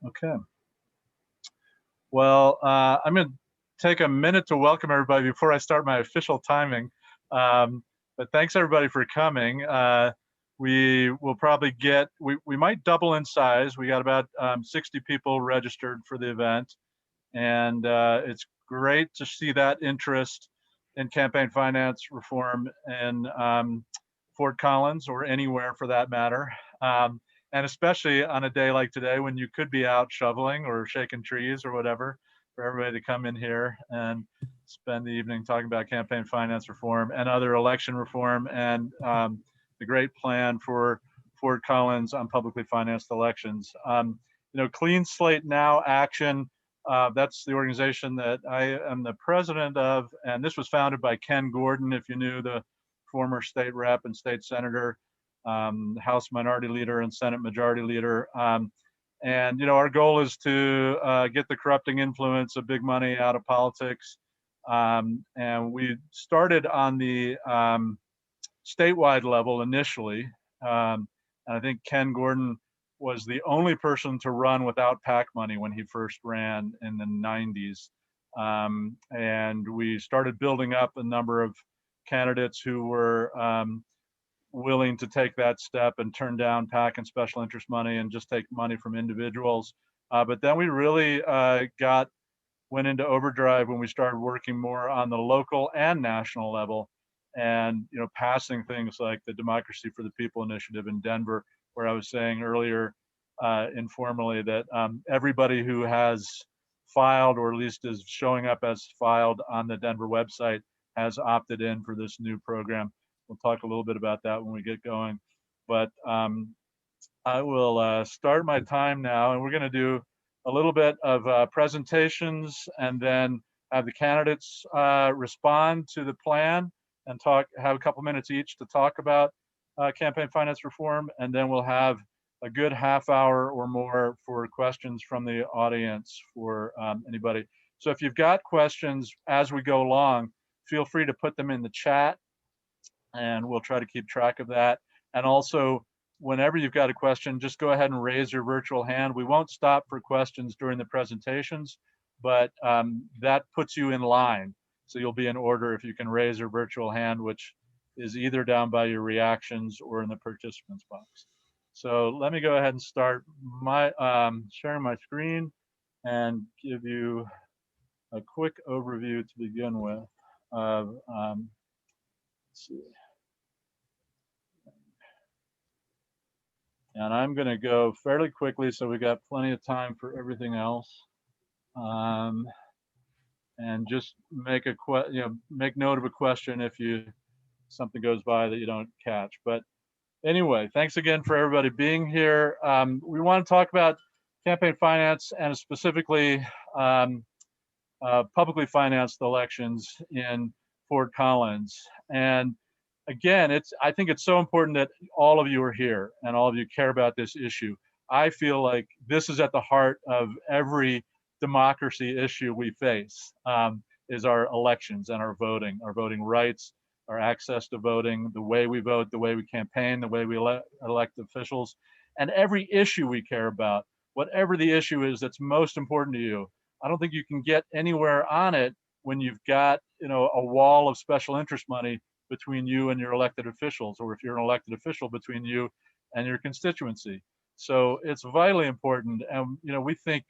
Okay. Well, I'm going to take a minute to welcome everybody before I start my official timing. But thanks everybody for coming. We will probably get, we might double in size. We got about 60 people registered for the event. And it's great to see that interest in campaign finance reform in Fort Collins or anywhere for that matter. And especially on a day like today when you could be out shoveling or shaking trees or whatever, for everybody to come in here and spend the evening talking about campaign finance reform and other election reform and the great plan for Fort Collins on publicly financed elections. You know, Clean Slate Now Action, that's the organization that I am the president of, and this was founded by Ken Gordon, if you knew, the former state rep and state senator, House Minority Leader and Senate Majority Leader. And you know, our goal is to get the corrupting influence of big money out of politics. And we started on the statewide level initially. And I think Ken Gordon was the only person to run without PAC money when he first ran in the 90s. And we started building up a number of candidates who were willing to take that step and turn down PAC and special interest money and just take money from individuals. But then we really went into overdrive when we started working more on the local and national level, and you know, passing things like the Democracy for the People initiative in Denver, where I was saying earlier informally that everybody who has filed, or at least is showing up as filed on the Denver website, has opted in for this new program. We'll talk a little bit about that when we get going. But I will start my time now, and we're going to do a little bit of presentations and then have the candidates respond to the plan and have a couple minutes each to talk about campaign finance reform, and then we'll have a good half hour or more for questions from the audience for anybody. So if you've got questions as we go along, feel free to put them in the chat, and we'll try to keep track of that. And also, whenever you've got a question, just go ahead and raise your virtual hand. We won't stop for questions during the presentations, but that puts you in line. So you'll be in order if you can raise your virtual hand, which is either down by your reactions or in the participants box. So let me go ahead and start my sharing my screen and give you a quick overview to begin with of, let's see. And I'm going to go fairly quickly so we got plenty of time for everything else. And just make make note of a question if something goes by that you don't catch. But anyway, thanks again for everybody being here. We want to talk about campaign finance and specifically publicly financed elections in Fort Collins. And again, I think it's so important that all of you are here and all of you care about this issue. I feel like this is at the heart of every democracy issue we face, is our elections and our voting rights, our access to voting, the way we vote, the way we campaign, the way we elect officials, and every issue we care about, whatever the issue is that's most important to you. I don't think you can get anywhere on it when you've got, you know, a wall of special interest money between you and your elected officials, or if you're an elected official, between you and your constituency. So it's vitally important. And, you know, we think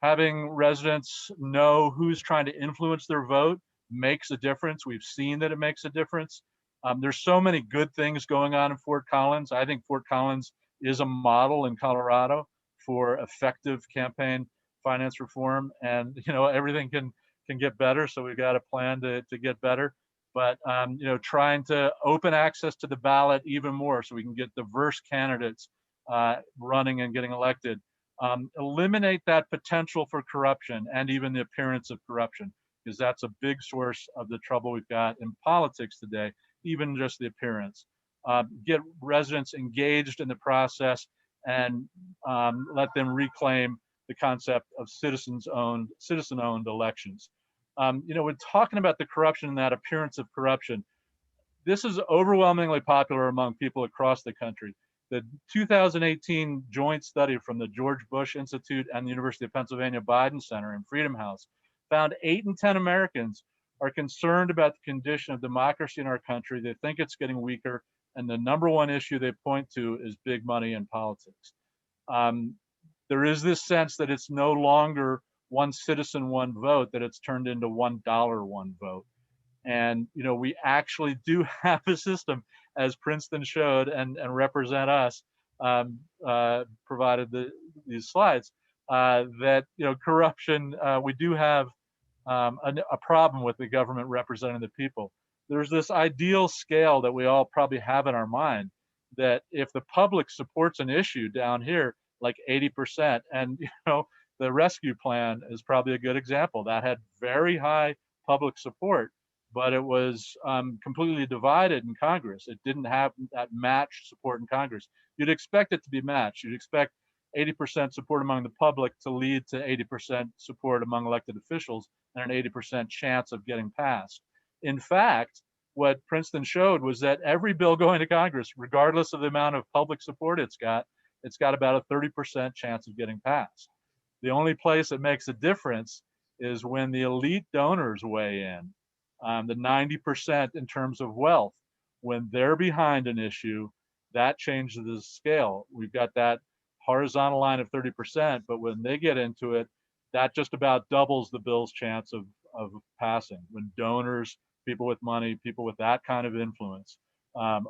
having residents know who's trying to influence their vote makes a difference. We've seen that it makes a difference. There's so many good things going on in Fort Collins. I think Fort Collins is a model in Colorado for effective campaign finance reform, and you know, everything can get better, so we've got a plan to get better. But you know, trying to open access to the ballot even more so we can get diverse candidates running and getting elected. Eliminate that potential for corruption and even the appearance of corruption, because that's a big source of the trouble we've got in politics today, even just the appearance. Get residents engaged in the process and let them reclaim the concept of citizen-owned elections. You know, we're talking about the corruption and that appearance of corruption. This is overwhelmingly popular among people across the country. The 2018 joint study from the George Bush Institute and the University of Pennsylvania Biden Center and Freedom House found 8 in 10 Americans are concerned about the condition of democracy in our country. They think it's getting weaker, and the number one issue they point to is big money in politics. There is this sense that it's no longer one citizen, one vote, that it's turned into $1, one vote. And we actually do have a system, as Princeton showed and Represent Us provided these slides, that corruption, we do have a problem with the government representing the people. There's this ideal scale that we all probably have in our mind, that if the public supports an issue down here, like 80%, and the rescue plan is probably a good example, that had very high public support, but it was completely divided in Congress. It didn't have that matched support in Congress. You'd expect it to be matched. You'd expect 80% support among the public to lead to 80% support among elected officials and an 80% chance of getting passed. In fact, what Princeton showed was that every bill going to Congress, regardless of the amount of public support it's got about a 30% chance of getting passed. The only place it makes a difference is when the elite donors weigh in, the 90% in terms of wealth. When they're behind an issue, that changes the scale. We've got that horizontal line of 30%, but when they get into it, that just about doubles the bill's chance of passing. When donors, people with money, people with that kind of influence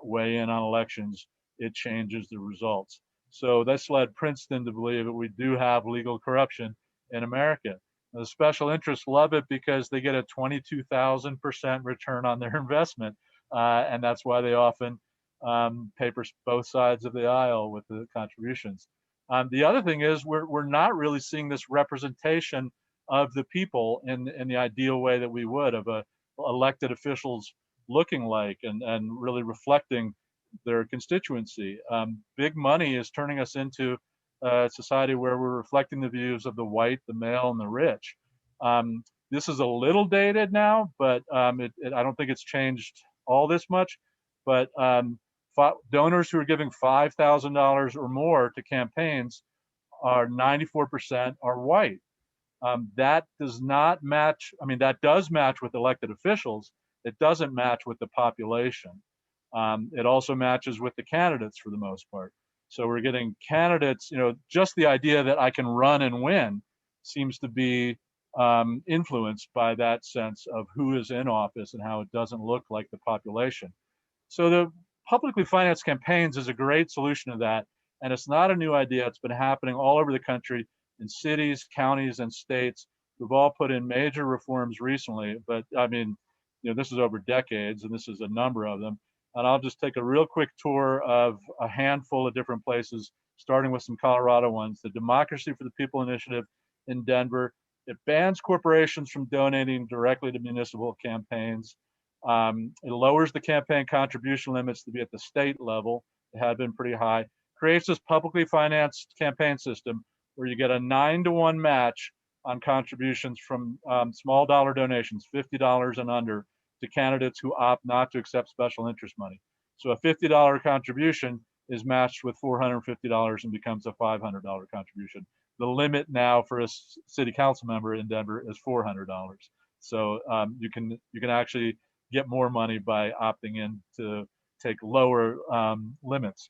weigh in on elections, it changes the results. So this led Princeton to believe that we do have legal corruption in America. The special interests love it because they get a 22,000% return on their investment, and that's why they often paper both sides of the aisle with the contributions. The other thing is we're not really seeing this representation of the people in the ideal way that we would, of elected officials looking like and really reflecting their constituency. Big money is turning us into a society where we're reflecting the views of the white, the male, and the rich. This is a little dated now, but I don't think it's changed all this much. But donors who are giving $5,000 or more to campaigns are 94% are white. That does not match. I mean, that does match with elected officials. It doesn't match with the population. It also matches with the candidates for the most part. So we're getting candidates, just the idea that I can run and win seems to be influenced by that sense of who is in office and how it doesn't look like the population. So the publicly financed campaigns is a great solution to that. And it's not a new idea. It's been happening all over the country in cities, counties, and states. We've all put in major reforms recently, but I mean, this is over decades, and this is a number of them. And I'll just take a real quick tour of a handful of different places, starting with some Colorado ones. The Democracy for the People Initiative in Denver. It bans corporations from donating directly to municipal campaigns. It lowers the campaign contribution limits to be at the state level. It had been pretty high. Creates this publicly financed campaign system where you get a 9-to-1 match on contributions from small dollar donations, $50 and under, to candidates who opt not to accept special interest money. So a $50 contribution is matched with $450 and becomes a $500 contribution. The limit now for a city council member in Denver is $400. So you can actually get more money by opting in to take lower limits.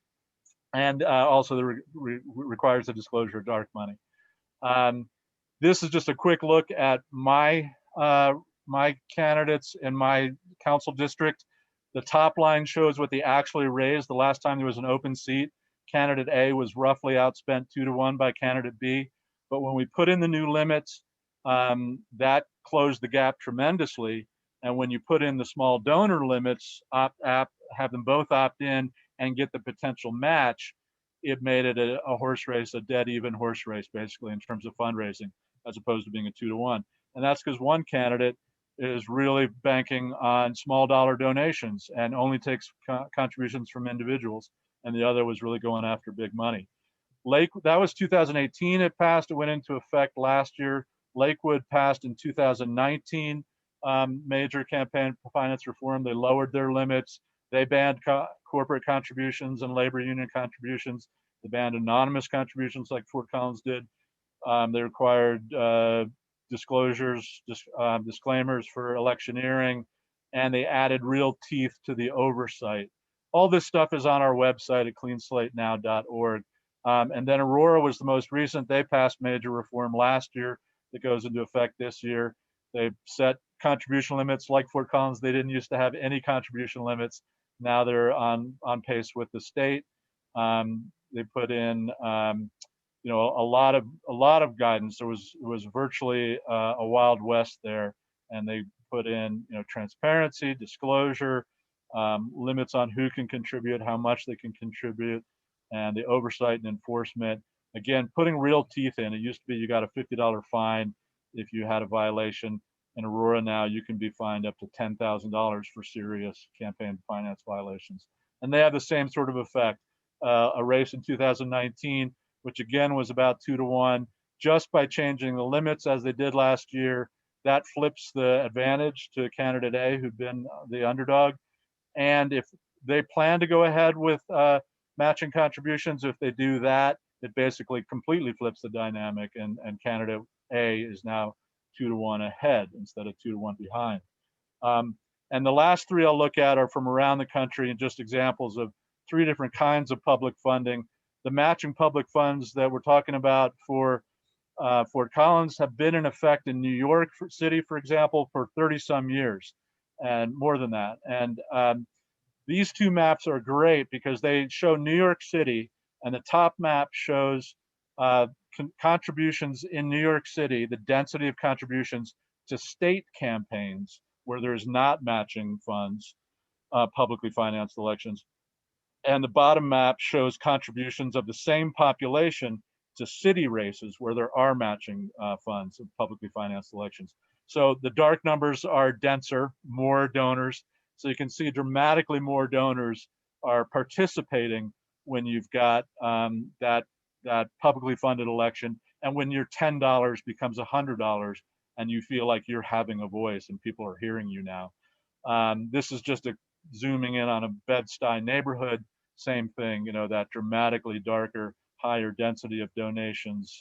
And also requires the disclosure of dark money. This is just a quick look at my candidates in my council district. The top line shows what they actually raised the last time there was an open seat. Candidate A was roughly outspent 2-to-1 by candidate B. But when we put in the new limits, that closed the gap tremendously. And when you put in the small donor limits, have them both opt in and get the potential match, it made it a horse race, a dead even horse race, basically, in terms of fundraising, as opposed to being a 2-to-1. And that's because one candidate is really banking on small dollar donations and only takes contributions from individuals, and the other was really going after big money. That was 2018 it passed. It went into effect last year. Lakewood passed in 2019 major campaign finance reform. They lowered their limits. They banned corporate contributions and labor union contributions. They banned anonymous contributions like Fort Collins did. They required disclosures, disclaimers for electioneering, and they added real teeth to the oversight. All this stuff is on our website at CleanSlateNow.org. And then Aurora was the most recent. They passed major reform last year that goes into effect this year. They set contribution limits like Fort Collins. They didn't used to have any contribution limits. Now they're on pace with the state. They put in you know, a lot of guidance. There was virtually a wild west there, and they put in, you know, transparency, disclosure, limits on who can contribute, how much they can contribute, and the oversight and enforcement. Again, putting real teeth in. It used to be you got a $50 fine if you had a violation. In Aurora now, you can be fined up to $10,000 for serious campaign finance violations. And they have the same sort of effect. A race in 2019, which again was about 2-to-1, just by changing the limits as they did last year, that flips the advantage to candidate A, who'd been the underdog. And if they plan to go ahead with matching contributions, if they do that, it basically completely flips the dynamic, and candidate A is now 2-to-1 ahead instead of 2-to-1 behind. And the last three I'll look at are from around the country and just examples of three different kinds of public funding. The matching public funds that we're talking about for Fort Collins have been in effect in New York City, for example, for 30-some years, and more than that. And these two maps are great because they show New York City, and the top map shows contributions in New York City, the density of contributions to state campaigns where there's not matching funds, publicly financed elections. And the bottom map shows contributions of the same population to city races where there are matching funds of publicly financed elections. So the dark numbers are denser, more donors. So you can see dramatically more donors are participating when you've got that publicly funded election, and when your $10 becomes $100 and you feel like you're having a voice and people are hearing you now. This is just zooming in on a Bed-Stuy neighborhood. Same thing, you know, that dramatically darker, higher density of donations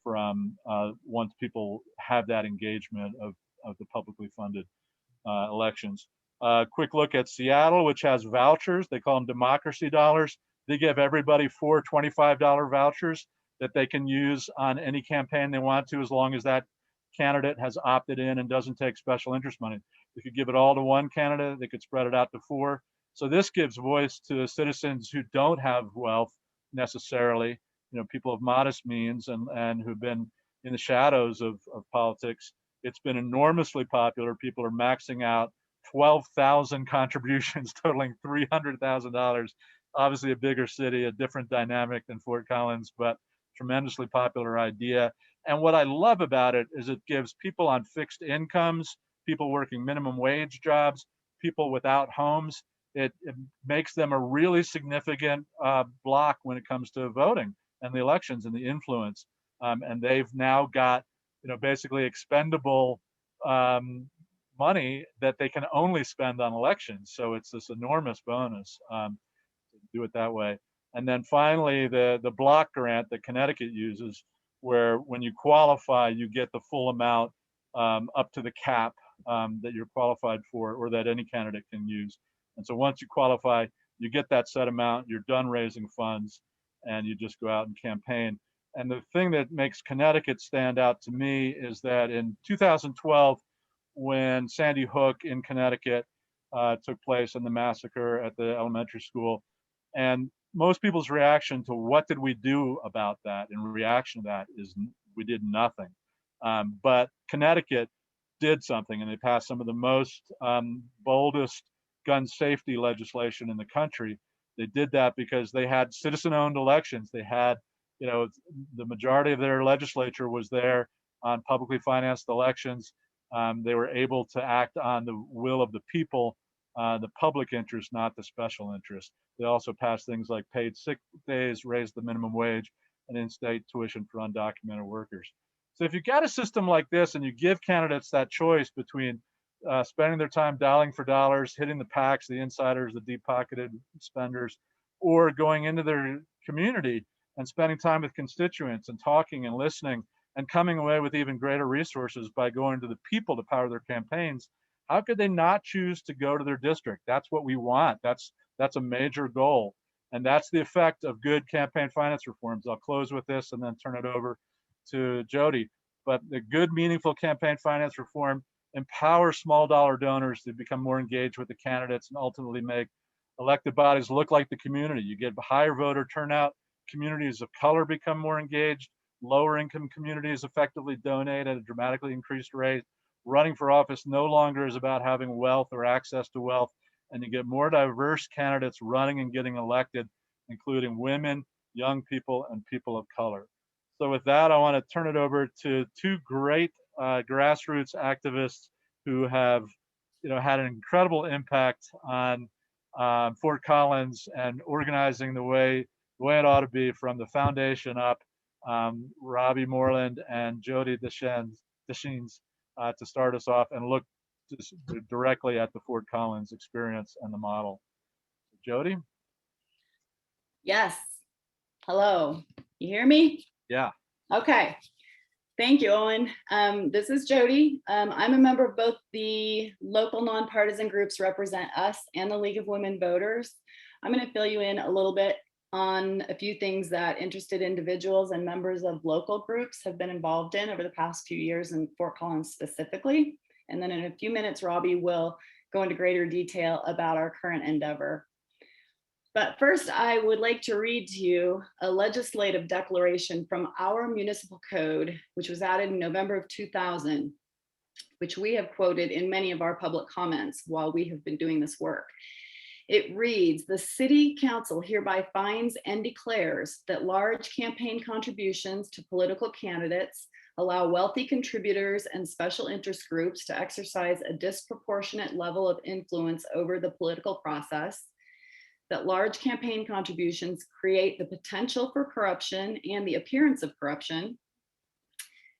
from once people have that engagement of the publicly funded elections. Quick look at Seattle, which has vouchers. They call them democracy dollars. They give everybody 4 $25 vouchers that they can use on any campaign they want to, as long as that candidate has opted in and doesn't take special interest money. If you give it all to one candidate, they could spread it out to 4. So this gives voice to citizens who don't have wealth necessarily, you know, people of modest means and who've been in the shadows of politics. It's been enormously popular. People are maxing out 12,000 contributions totaling $300,000. Obviously a bigger city, a different dynamic than Fort Collins, but tremendously popular idea. And what I love about it is it gives people on fixed incomes, people working minimum wage jobs, people without homes, it makes them a really significant block when it comes to voting and the elections and the influence. And they've now got, you know, basically expendable money that they can only spend on elections. So it's this enormous bonus to do it that way. And then finally, the block grant that Connecticut uses, where when you qualify, you get the full amount up to the cap that you're qualified for, or that any candidate can use. And so once you qualify, you get that set amount, you're done raising funds, and you just go out and campaign. And the thing that makes Connecticut stand out to me is that in 2012, when Sandy Hook in Connecticut took place in the massacre at the elementary school, and most people's reaction to what did we do about that in reaction to that is we did nothing. But Connecticut did something, and they passed some of the most boldest gun safety legislation in the country. They did that because they had citizen-owned elections. They had, you know, the majority of their legislature was there on publicly financed elections. They were able to act on the will of the people, the public interest, not the special interest. They also passed things like paid sick days, raised the minimum wage, and in-state tuition for undocumented workers. So if you've got a system like this and you give candidates that choice between spending their time dialing for dollars, hitting the packs, the insiders, the deep-pocketed spenders, or going into their community and spending time with constituents and talking and listening and coming away with even greater resources by going to the people to power their campaigns, how could they not choose to go to their district? That's what we want. That's a major goal. And that's the effect of good campaign finance reforms. I'll close with this and then turn it over to Jody. But the good, meaningful campaign finance reform empowers small dollar donors to become more engaged with the candidates and ultimately make elected bodies look like the community. You get higher voter turnout, communities of color become more engaged, lower income communities effectively donate at a dramatically increased rate. Running for office no longer is about having wealth or access to wealth, and you get more diverse candidates running and getting elected, including women, young people, and people of color. So with that, I want to turn it over to two great grassroots activists who have, had an incredible impact on Fort Collins and organizing the way it ought to be from the foundation up. Robbie Moreland and Jody DesChenes to start us off and look directly at the Fort Collins experience and the model. Jody? Yes. Hello. You hear me? Yeah. Okay. Thank you, Owen. This is Jody. I'm a member of both the local nonpartisan groups Represent Us and the League of Women Voters. I'm going to fill you in a little bit on a few things that interested individuals and members of local groups have been involved in over the past few years in Fort Collins specifically. And then in a few minutes, Robbie will go into greater detail about our current endeavor. But first, I would like to read to you a legislative declaration from our municipal code, which was added in November of 2000, which we have quoted in many of our public comments while we have been doing this work. It reads, "The City Council hereby finds and declares that large campaign contributions to political candidates allow wealthy contributors and special interest groups to exercise a disproportionate level of influence over the political process, that large campaign contributions create the potential for corruption and the appearance of corruption,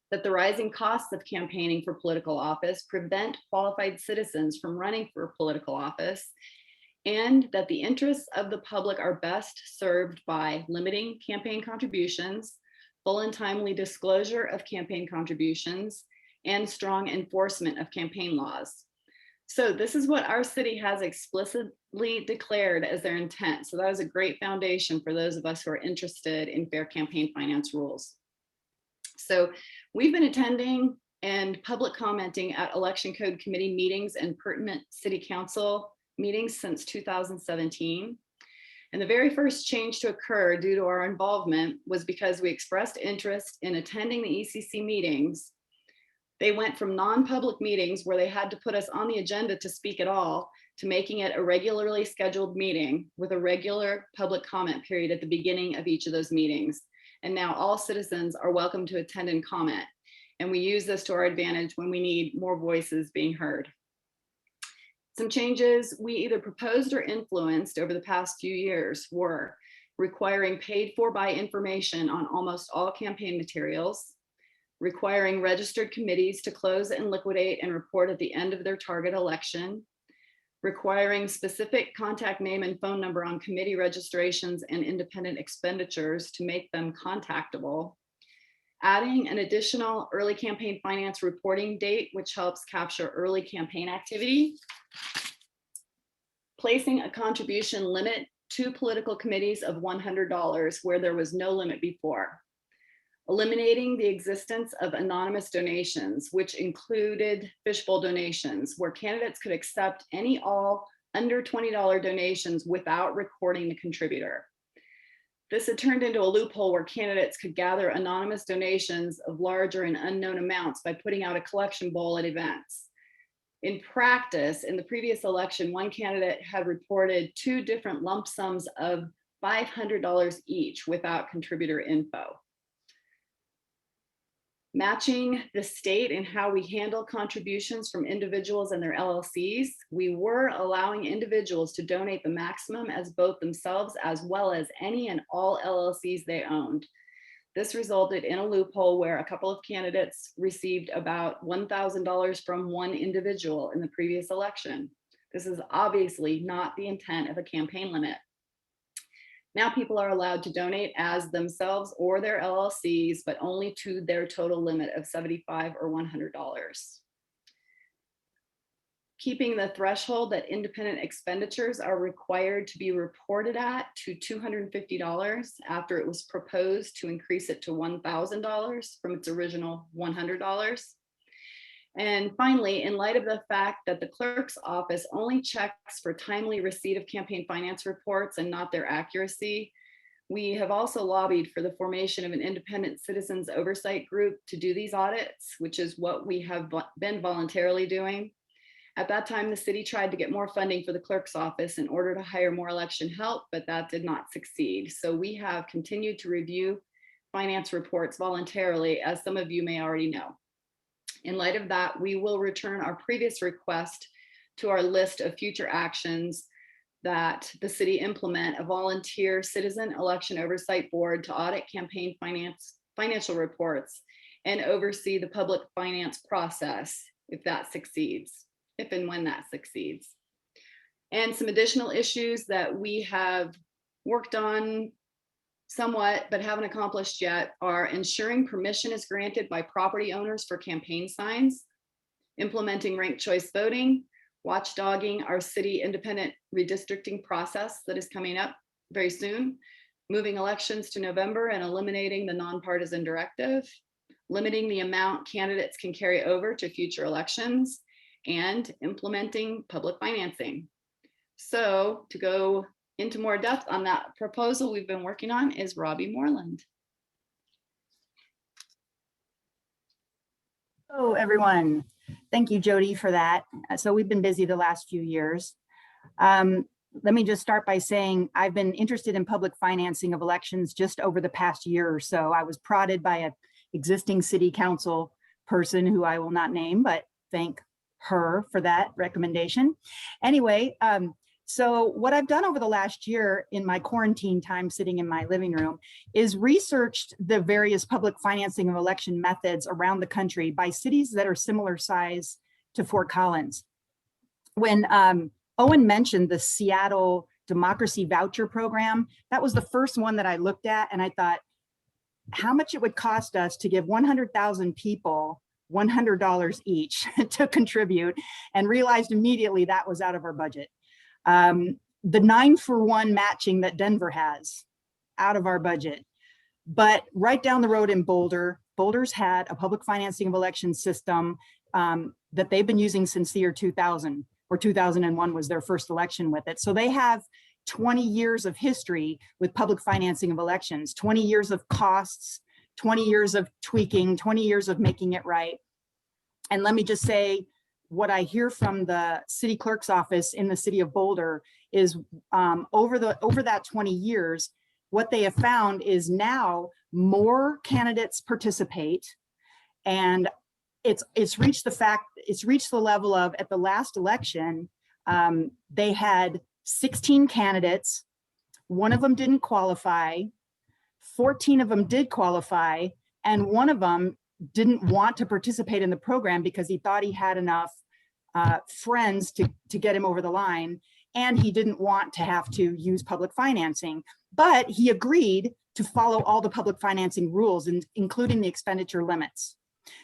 that the rising costs of campaigning for political office prevent qualified citizens from running for political office, and that the interests of the public are best served by limiting campaign contributions, full and timely disclosure of campaign contributions, and strong enforcement of campaign laws." So this is what our city has explicitly declared as their intent. So that was a great foundation for those of us who are interested in fair campaign finance rules. So we've been attending and public commenting at election code committee meetings and pertinent city council meetings since 2017. And the very first change to occur due to our involvement was because we expressed interest in attending the ECC meetings. They went from non-public meetings where they had to put us on the agenda to speak at all to making it a regularly scheduled meeting with a regular public comment period at the beginning of each of those meetings. And now all citizens are welcome to attend and comment. And we use this to our advantage when we need more voices being heard. Some changes we either proposed or influenced over the past few years were requiring paid for by information on almost all campaign materials, requiring registered committees to close and liquidate and report at the end of their target election, requiring specific contact name and phone number on committee registrations and independent expenditures to make them contactable, adding an additional early campaign finance reporting date, which helps capture early campaign activity, placing a contribution limit to political committees of $100 where there was no limit before, eliminating the existence of anonymous donations, which included fishbowl donations, where candidates could accept any all under $20 donations without recording the contributor. This had turned into a loophole where candidates could gather anonymous donations of larger and unknown amounts by putting out a collection bowl at events. In practice, in the previous election, one candidate had reported 2 different lump sums of $500 each without contributor info. Matching the state in how we handle contributions from individuals and their LLCs, we were allowing individuals to donate the maximum as both themselves as well as any and all LLCs they owned. This resulted in a loophole where a couple of candidates received about $1,000 from one individual in the previous election. This is obviously not the intent of a campaign limit. Now people are allowed to donate as themselves or their LLCs, but only to their total limit of $75 or $100. Keeping the threshold that independent expenditures are required to be reported at to $250 after it was proposed to increase it to $1,000 from its original $100. And finally, in light of the fact that the clerk's office only checks for timely receipt of campaign finance reports and not their accuracy, we have also lobbied for the formation of an independent citizens oversight group to do these audits, which is what we have been voluntarily doing. At that time, the city tried to get more funding for the clerk's office in order to hire more election help, but that did not succeed. So we have continued to review finance reports voluntarily, as some of you may already know. In light of that, we will return our previous request to our list of future actions that the city implement a volunteer citizen election oversight board to audit campaign financial reports and oversee the public finance process if that succeeds. If and when that succeeds. And some additional issues that we have worked on somewhat, but haven't accomplished yet, are ensuring permission is granted by property owners for campaign signs, implementing ranked choice voting, watchdogging our city independent redistricting process that is coming up very soon, moving elections to November and eliminating the nonpartisan directive, limiting the amount candidates can carry over to future elections, and implementing public financing. So to go into more depth on that proposal we've been working on is Robbie Moreland. Hello, everyone. Thank you, Jody, for that. So we've been busy the last few years. Let me just start by saying I've been interested in public financing of elections just over the past year or so. I was prodded by an existing city council person who I will not name, but thank her for that recommendation. Anyway, so what I've done over the last year in my quarantine time sitting in my living room is researched the various public financing of election methods around the country by cities that are similar size to Fort Collins. When Owen mentioned the Seattle Democracy Voucher Program, that was the first one that I looked at, and I thought how much it would cost us to give 100,000 people $100 each to contribute, and realized immediately that was out of our budget. The 9-for-1 matching that Denver has, out of our budget. But right down the road in Boulder's had a public financing of election system that they've been using since the year 2000, or 2001 was their first election with it. So they have 20 years of history with public financing of elections, 20 years of costs, 20 years of tweaking, 20 years of making it right. And let me just say, what I hear from the city clerk's office in the city of Boulder is over that 20 years, what they have found is now more candidates participate, and it's reached the level of, at the last election, they had 16 candidates, one of them didn't qualify, 14 of them did qualify, and one of them didn't want to participate in the program because he thought he had enough friends to get him over the line, and he didn't want to have to use public financing. But he agreed to follow all the public financing rules, including the expenditure limits.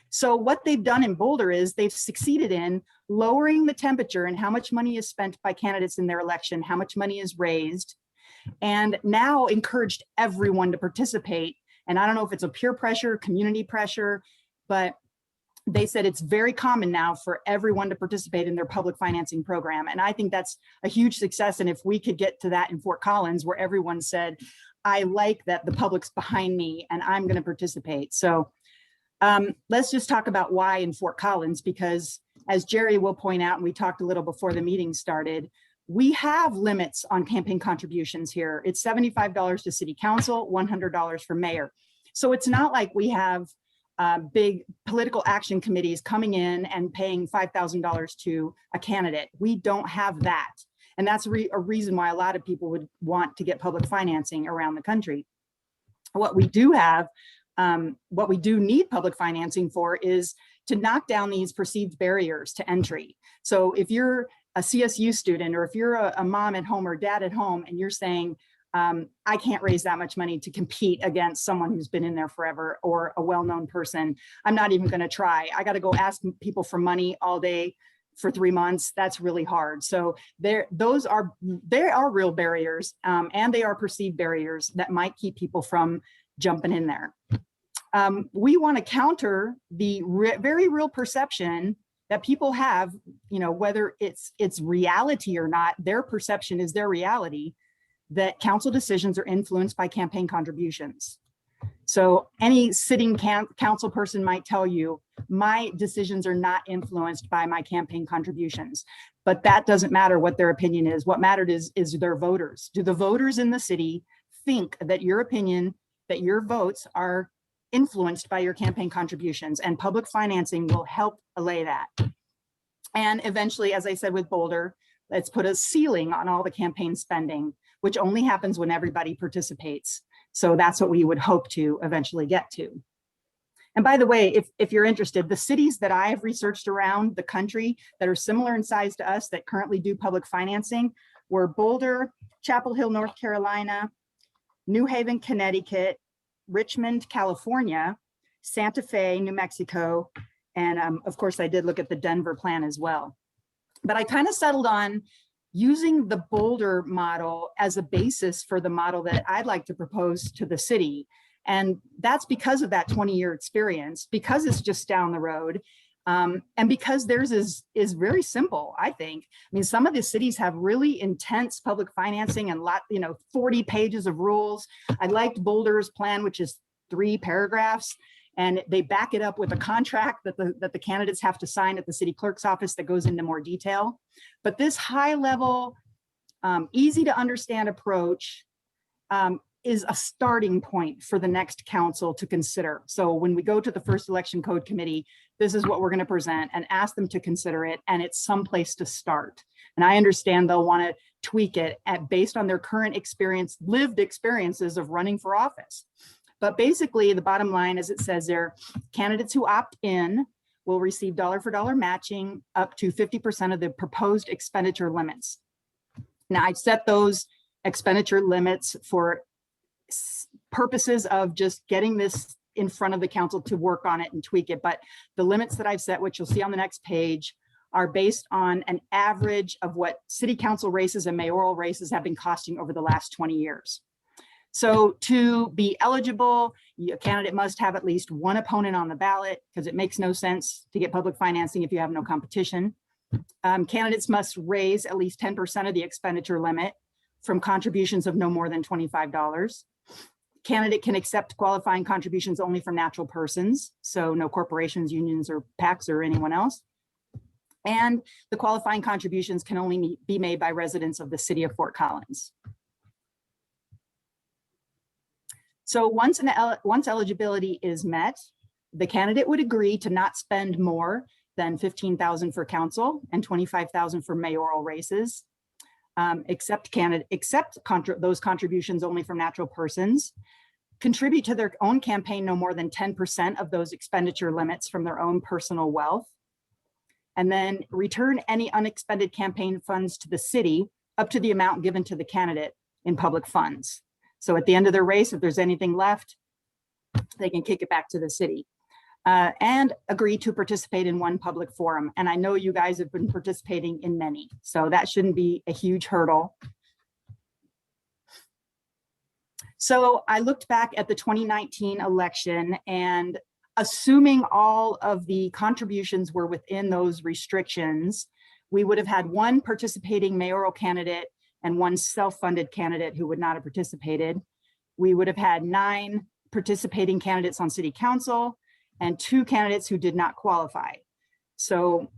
So what they've done in Boulder is they've succeeded in lowering the temperature and how much money is spent by candidates in their election, how much money is raised, and now encouraged everyone to participate. And I don't know if it's a peer pressure, community pressure, but they said it's very common now for everyone to participate in their public financing program. And I think that's a huge success. And if we could get to that in Fort Collins, where everyone said, I like that the public's behind me and I'm going to participate. So let's just talk about why in Fort Collins, because as Gerry will point out, and we talked a little before the meeting started, we have limits on campaign contributions here. It's $75 to city council, $100 for mayor. So it's not like we have big political action committees coming in and paying $5,000 to a candidate. We don't have that. And that's a reason why a lot of people would want to get public financing around the country. What we do have what we do need public financing for is to knock down these perceived barriers to entry. So if you're a CSU student, or if you're a mom at home or dad at home, and you're saying, I can't raise that much money to compete against someone who's been in there forever or a well-known person, I'm not even going to try. I got to go ask people for money all day for 3 months. That's really hard. So there are real barriers, and they are perceived barriers that might keep people from jumping in there. We want to counter the very real perception that people have, whether it's reality or not, their perception is their reality, that council decisions are influenced by campaign contributions. So any sitting council person might tell you, my decisions are not influenced by my campaign contributions, but that doesn't matter what their opinion is. What mattered is their voters. Do the voters in the city think that your opinion, that your votes are influenced by your campaign contributions? And public financing will help allay that. And eventually, as I said with Boulder, let's put a ceiling on all the campaign spending, which only happens when everybody participates. So that's what we would hope to eventually get to. And by the way, if you're interested, the cities that I have researched around the country that are similar in size to us that currently do public financing were Boulder, Chapel Hill, North Carolina, New Haven, Connecticut, Richmond, California, Santa Fe, New Mexico, and of course I did look at the Denver plan as well. But I kind of settled on using the Boulder model as a basis for the model that I'd like to propose to the city. And that's because of that 20-year experience, because it's just down the road, and because theirs is very simple, I think. I mean, some of the cities have really intense public financing and 40 pages of rules. I liked Boulder's plan, which is 3 paragraphs, and they back it up with a contract that the candidates have to sign at the city clerk's office that goes into more detail. But this high level, easy to understand approach is a starting point for the next council to consider. So when we go to the first election code committee, this is what we're going to present and ask them to consider it. And it's someplace to start. And I understand they'll want to tweak it based on their current experience, lived experiences of running for office. But basically, the bottom line, as it says there, candidates who opt in will receive dollar for dollar matching up to 50% of the proposed expenditure limits. Now, I've set those expenditure limits for purposes of just getting this in front of the council to work on it and tweak it. But the limits that I've set, which you'll see on the next page, are based on an average of what city council races and mayoral races have been costing over the last 20 years. So to be eligible, a candidate must have at least one opponent on the ballot, because it makes no sense to get public financing if you have no competition. Candidates must raise at least 10% of the expenditure limit from contributions of no more than $25. Candidate can accept qualifying contributions only from natural persons, so no corporations, unions, or PACs or anyone else. And the qualifying contributions can only be made by residents of the city of Fort Collins. So once eligibility is met, the candidate would agree to not spend more than $15,000 for council and $25,000 for mayoral races, except those contributions only from natural persons, contribute to their own campaign no more than 10% of those expenditure limits from their own personal wealth, and then return any unexpended campaign funds to the city up to the amount given to the candidate in public funds. So at the end of their race, if there's anything left, they can kick it back to the city. And agree to participate in one public forum. And I know you guys have been participating in many, so that shouldn't be a huge hurdle. So I looked back at the 2019 election, and assuming all of the contributions were within those restrictions, we would have had one participating mayoral candidate and one self-funded candidate who would not have participated. We would have had 9 participating candidates on city council and 2 candidates who did not qualify. So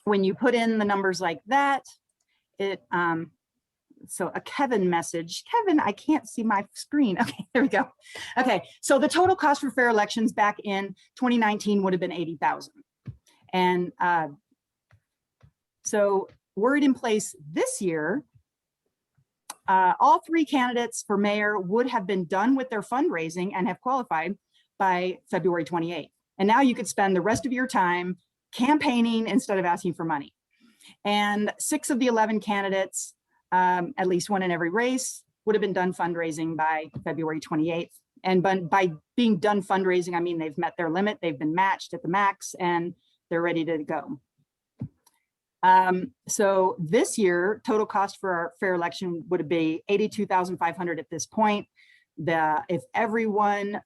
when you put in the numbers like that, so a Kevin message. Kevin, I can't see my screen. Okay, there we go. Okay, so the total cost for fair elections back in 2019 would have been $80,000. And so were it in place this year, all 3 candidates for mayor would have been done with their fundraising and have qualified, by February 28th. And now you could spend the rest of your time campaigning instead of asking for money. And 6 of the 11 candidates, at least one in every race, would have been done fundraising by February 28th. And by being done fundraising, I mean they've met their limit, they've been matched at the max, and they're ready to go. So this year, total cost for our fair election would be $82,500 at this point. If everyone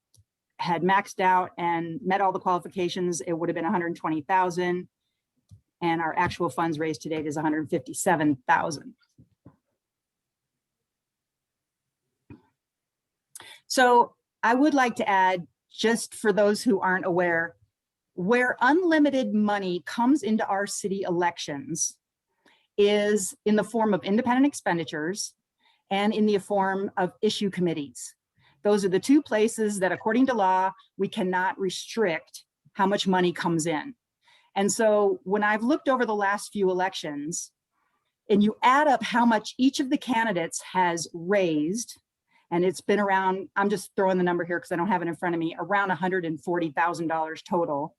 had maxed out and met all the qualifications, it would have been $120,000. And our actual funds raised to date is $157,000. So I would like to add, just for those who aren't aware, where unlimited money comes into our city elections is in the form of independent expenditures and in the form of issue committees. Those are the 2 places that, according to law, we cannot restrict how much money comes in. And so when I've looked over the last few elections and you add up how much each of the candidates has raised, and it's been around, I'm just throwing the number here because I don't have it in front of me, around $140,000 total.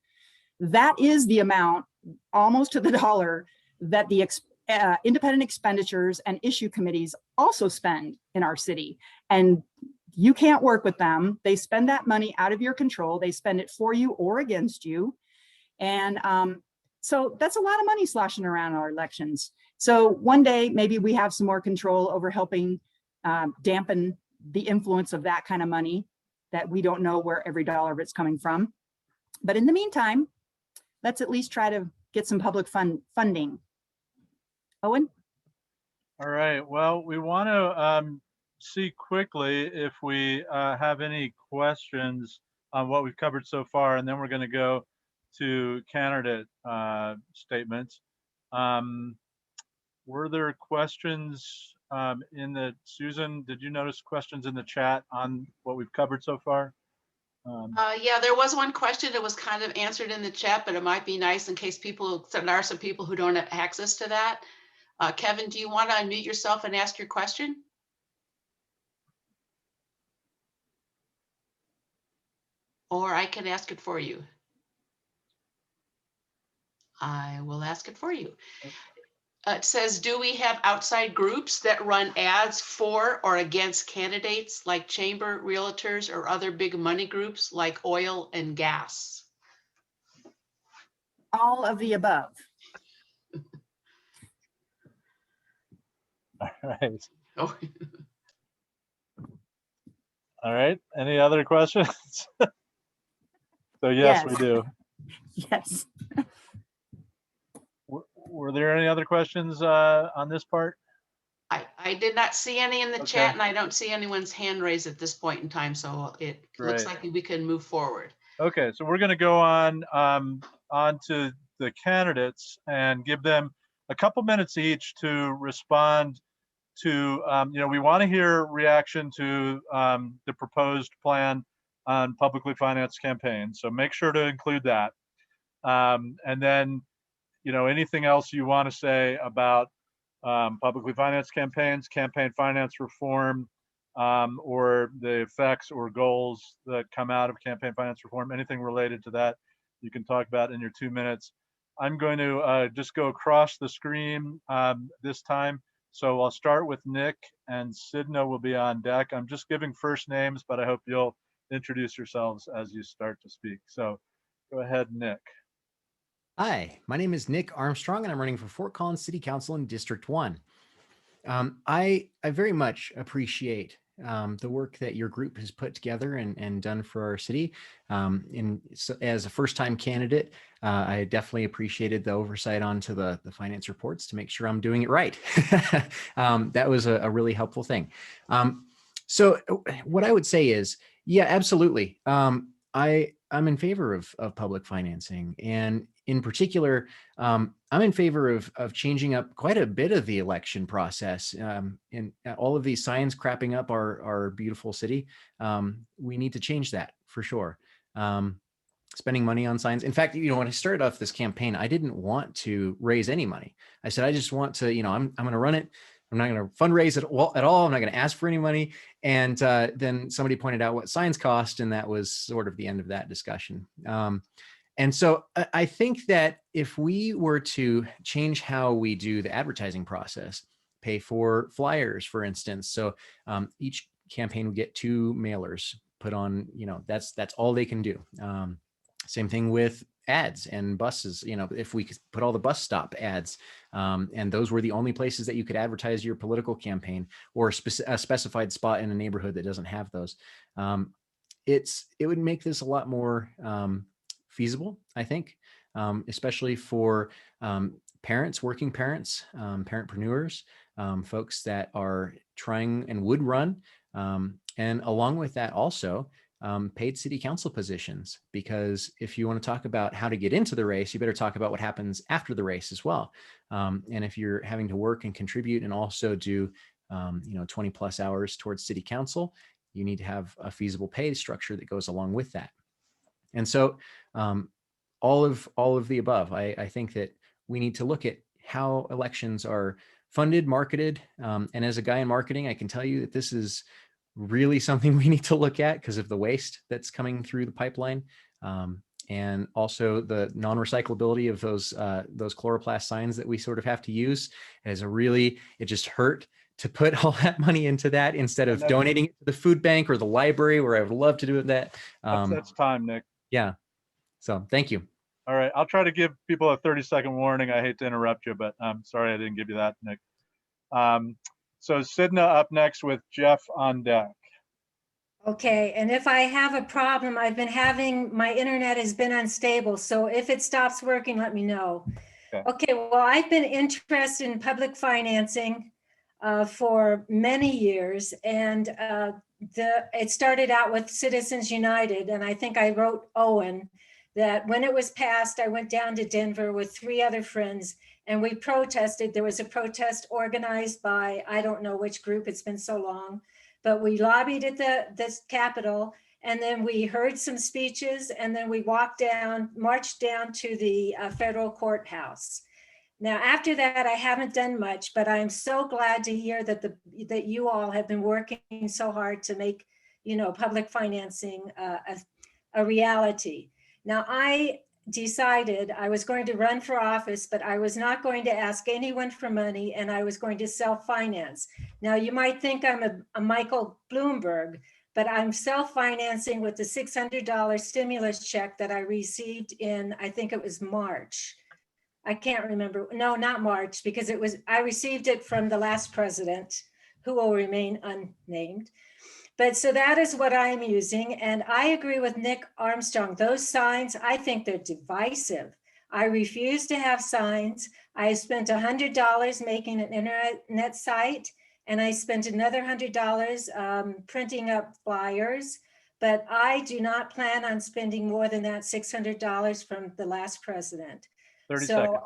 That is the amount, almost to the dollar, that the independent expenditures and issue committees also spend in our city. And you can't work with them. They spend that money out of your control. They spend it for you or against you. And so that's a lot of money sloshing around our elections. So one day, maybe we have some more control over helping dampen the influence of that kind of money that we don't know where every dollar of it's coming from. But in the meantime, let's at least try to get some public funding. Owen? All right, well, we want to see quickly if we have any questions on what we've covered so far, and then we're going to go to candidate statements. Were there questions Susan, did you notice questions in the chat on what we've covered so far? Yeah, there was one question that was kind of answered in the chat, but it might be nice in case there are some people who don't have access to that. Kevin, do you want to unmute yourself and ask your question? Or I can ask it for you. I will ask it for you. It says, do we have outside groups that run ads for or against candidates like chamber, realtors, or other big money groups like oil and gas? All of the above. All right. Oh. All right, any other questions? So yes, we do. Yes. Were there any other questions on this part? I did not see any in the Okay. chat, and I don't see anyone's hand raised at this point in time, so it looks like we can move forward. Okay, so we're going to go on to the candidates and give them a couple minutes each to respond to, we want to hear reaction to the proposed plan on publicly financed campaigns. So make sure to include that. And then, anything else you want to say about publicly financed campaigns, campaign finance reform, or the effects or goals that come out of campaign finance reform, anything related to that, you can talk about in your 2 minutes. I'm going to just go across the screen this time. So I'll start with Nick, and Sidna will be on deck. I'm just giving first names, but I hope you'll introduce yourselves as you start to speak. So go ahead, Nick. Hi, my name is Nick Armstrong, and I'm running for Fort Collins City Council in District 1. I very much appreciate the work that your group has put together and done for our city. So as a first-time candidate, I definitely appreciated the oversight onto the finance reports to make sure I'm doing it right. That was a really helpful thing. So what I would say is, yeah, absolutely. I'm in favor of public financing, and in particular, I'm in favor of changing up quite a bit of the election process. And all of these signs crapping up our beautiful city, we need to change that for sure. Spending money on signs. In fact, when I started off this campaign, I didn't want to raise any money. I said, I just want to, I'm going to run it. I'm not going to fundraise at all. I'm not going to ask for any money. And then somebody pointed out what signs cost, and that was sort of the end of that discussion. And so I think that if we were to change how we do the advertising process, pay for flyers, for instance, so each campaign would get 2 mailers put on, that's all they can do. Same thing with ads and buses. If we could put all the bus stop ads, and those were the only places that you could advertise your political campaign, or a specified spot in a neighborhood that doesn't have those, it would make this a lot more feasible, I think, especially for parents, working parents, parentpreneurs, folks that are trying and would run. And along with that also, paid city council positions, because if you want to talk about how to get into the race, you better talk about what happens after the race as well. And if you're having to work and contribute and also do 20 plus hours towards city council, you need to have a feasible pay structure that goes along with that. And so all of the above, I think that we need to look at how elections are funded, marketed. And as a guy in marketing, I can tell you that this is really something we need to look at because of the waste that's coming through the pipeline. And also the non-recyclability of those chloroplast signs that we sort of have to use it just hurt to put all that money into that instead of donating it to the food bank or the library, where I would love to do that. That's time, Nick. Yeah. So thank you. All right. I'll try to give people a 30-second warning. I hate to interrupt you, but I'm sorry I didn't give you that, Nick. So Sidna up next with Jeff on deck. Okay, and if I have a problem, my internet has been unstable. So if it stops working, let me know. Okay, well, I've been interested in public financing for many years. And it started out with Citizens United. And I think I wrote Owen that when it was passed, I went down to Denver with 3 other friends and we protested. There was a protest organized by, I don't know which group, it's been so long, but we lobbied at the Capitol, and then we heard some speeches, and then we marched down to the federal courthouse. Now, after that, I haven't done much, but I'm so glad to hear that you all have been working so hard to make, public financing a reality. Now, I decided I was going to run for office, but I was not going to ask anyone for money, and I was going to self-finance. Now, you might think I'm a Michael Bloomberg, but I'm self-financing with the $600 stimulus check that I received in, I think it was March. I can't remember. No, not March, because I received it from the last president, who will remain unnamed. But so that is what I'm using. And I agree with Nick Armstrong. Those signs, I think they're divisive. I refuse to have signs. I spent $100 making an internet site, and I spent another $100 printing up flyers. But I do not plan on spending more than that $600 from the last president. 30 seconds.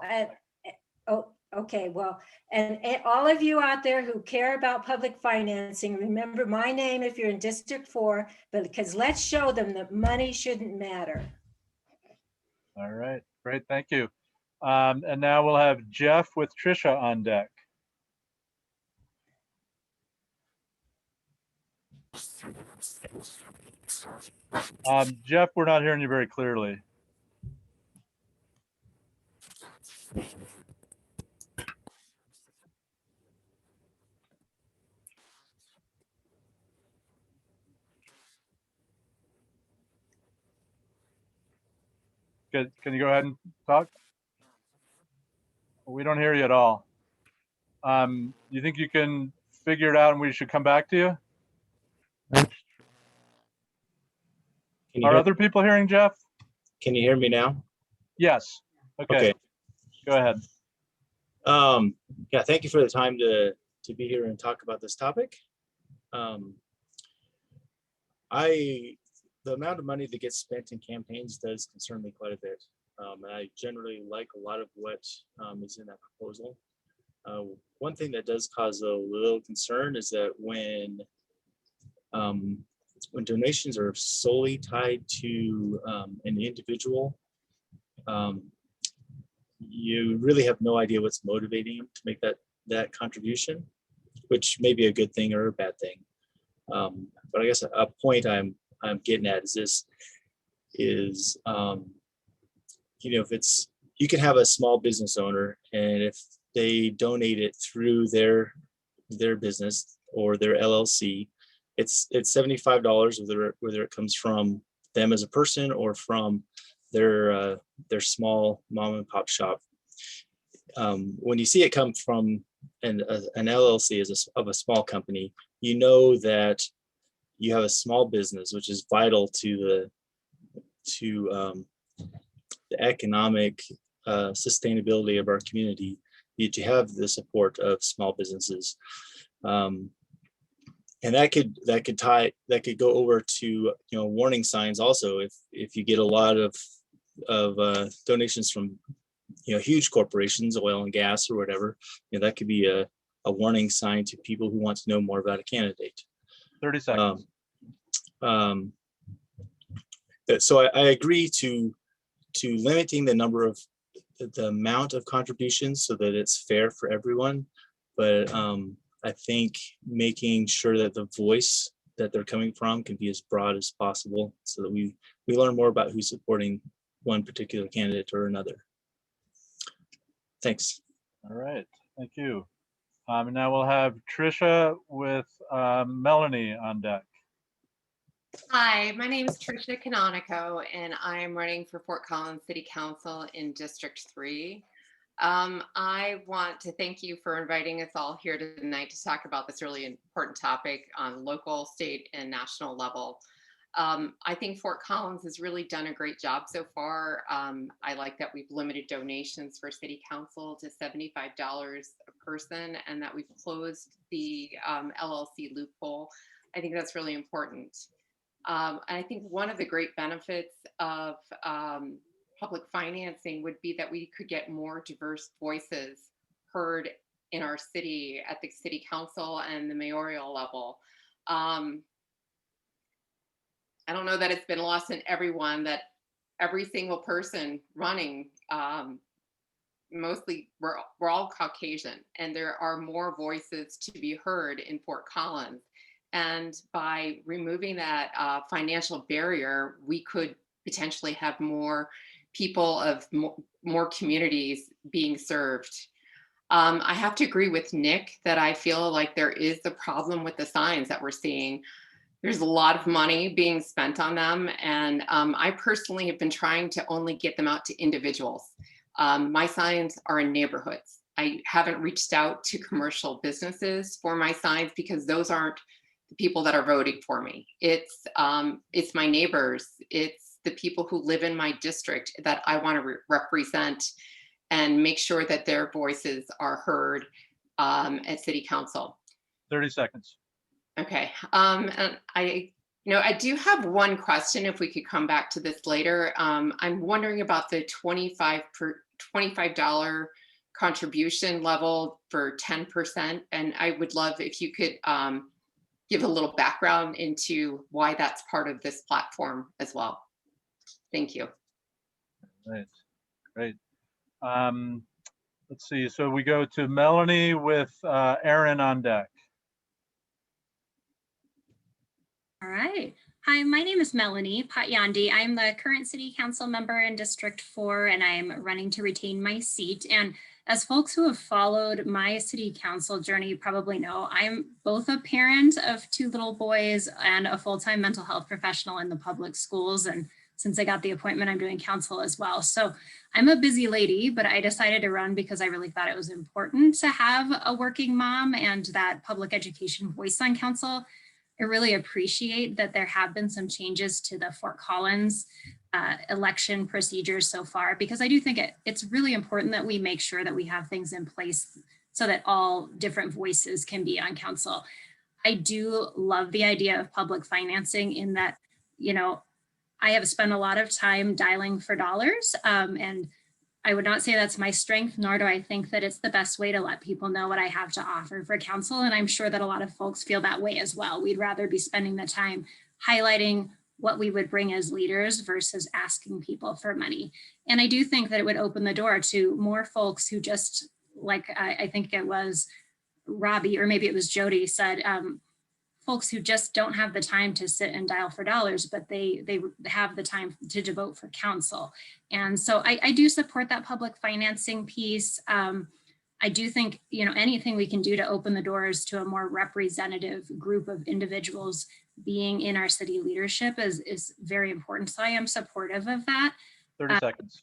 Okay, well, and all of you out there who care about public financing, remember my name if you're in District 4, because let's show them that money shouldn't matter. All right, great, thank you. And now we'll have Jeff with Tricia on deck. Jeff, we're not hearing you very clearly. Good. Can you go ahead and talk? We don't hear you at all. You think you can figure it out and we should come back to you? Are other people hearing Jeff? Can you hear me now? Yes. Okay. Go ahead. Yeah, thank you for the time to be here and talk about this topic. The amount of money that gets spent in campaigns does concern me quite a bit. And I generally like a lot of what is in that proposal. One thing that does cause a little concern is that when donations are solely tied to an individual, you really have no idea what's motivating them to make that contribution. which may be a good thing or a bad thing. But I guess a point I'm getting at is this: if it's, you can have a small business owner, and if they donate it through their business or their LLC, it's $75, whether it comes from them as a person or from their small mom and pop shop. When you see it come from an LLC of a small company, you know that you have a small business, which is vital to the economic sustainability of our community. You have the support of small businesses, and that could go over to warning signs also. If you get a lot of donations from huge corporations, oil and gas or whatever, that could be a warning sign to people who want to know more about a candidate. 30 seconds. So I agree to limiting the amount of contributions so that it's fair for everyone. But I think making sure that the voice that they're coming from can be as broad as possible, so that we learn more about who's supporting one particular candidate or another. Thanks. All right, thank you. And now we'll have Tricia with Melanie on deck. Hi, my name is Tricia Canonico, and I'm running for Fort Collins City Council in District 3. I want to thank you for inviting us all here tonight to talk about this really important topic on local, state, and national level. I think Fort Collins has really done a great job so far. I like that we've limited donations for City Council to $75 a person, and that we've closed the LLC loophole. I think that's really important. And I think one of the great benefits of public financing would be that we could get more diverse voices heard in our city at the City Council and the mayoral level. I don't know that it's been lost in everyone that every single person running, mostly we're all Caucasian, and there are more voices to be heard in Fort Collins. And by removing that financial barrier, we could potentially have more people of more communities being served. I have to agree with Nick that I feel like there is a problem with the signs that we're seeing. There's a lot of money being spent on them. And I personally have been trying to only get them out to individuals. My signs are in neighborhoods. I haven't reached out to commercial businesses for my signs because those aren't the people that are voting for me. It's my neighbors. It's the people who live in my district that I want to represent and make sure that their voices are heard at City Council. 30 seconds. Okay. And I do have one question, if we could come back to this later. I'm wondering about the $25 contribution level for 10%. And I would love if you could give a little background into why that's part of this platform as well. Thank you. Right, great. Let's see, so we go to Melanie with Erin on deck. All right. Hi, my name is Melanie Potyondy. I'm the current City Council member in District 4, and I'm running to retain my seat. And as folks who have followed my City Council journey probably know, I'm both a parent of 2 little boys and a full-time mental health professional in the public schools. And since I got the appointment, I'm doing council as well. So I'm a busy lady, but I decided to run because I really thought it was important to have a working mom and that public education voice on council. I really appreciate that there have been some changes to the Fort Collins election procedures so far, because I do think it's really important that we make sure that we have things in place so that all different voices can be on council. I do love the idea of public financing in that, I have spent a lot of time dialing for dollars, and I would not say that's my strength, nor do I think that it's the best way to let people know what I have to offer for council. And I'm sure that a lot of folks feel that way as well. We'd rather be spending the time highlighting what we would bring as leaders versus asking people for money. And I do think that it would open the door to more folks who just, like I think it was Robbie, or maybe it was Jody, said folks who just don't have the time to sit and dial for dollars, but they have the time to devote for counsel. And so I do support that public financing piece. I do think, you know, anything we can do to open the doors to a more representative group of individuals being in our city leadership is very important. So I am supportive of that. 30 seconds.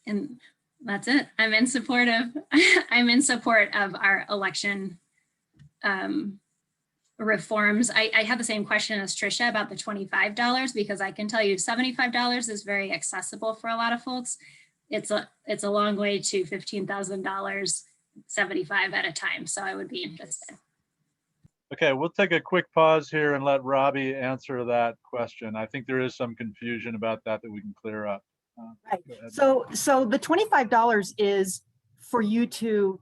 And that's it. I'm in support of our election reforms. I had the same question as Tricia about the $25, because I can tell you $75 is very accessible for a lot of folks. It's a long way to $15,000, 75 at a time. So I would be interested. Okay, we'll take a quick pause here and let Robbie answer that question. I think there is some confusion about that we can clear up. Right. So the $25 is for you to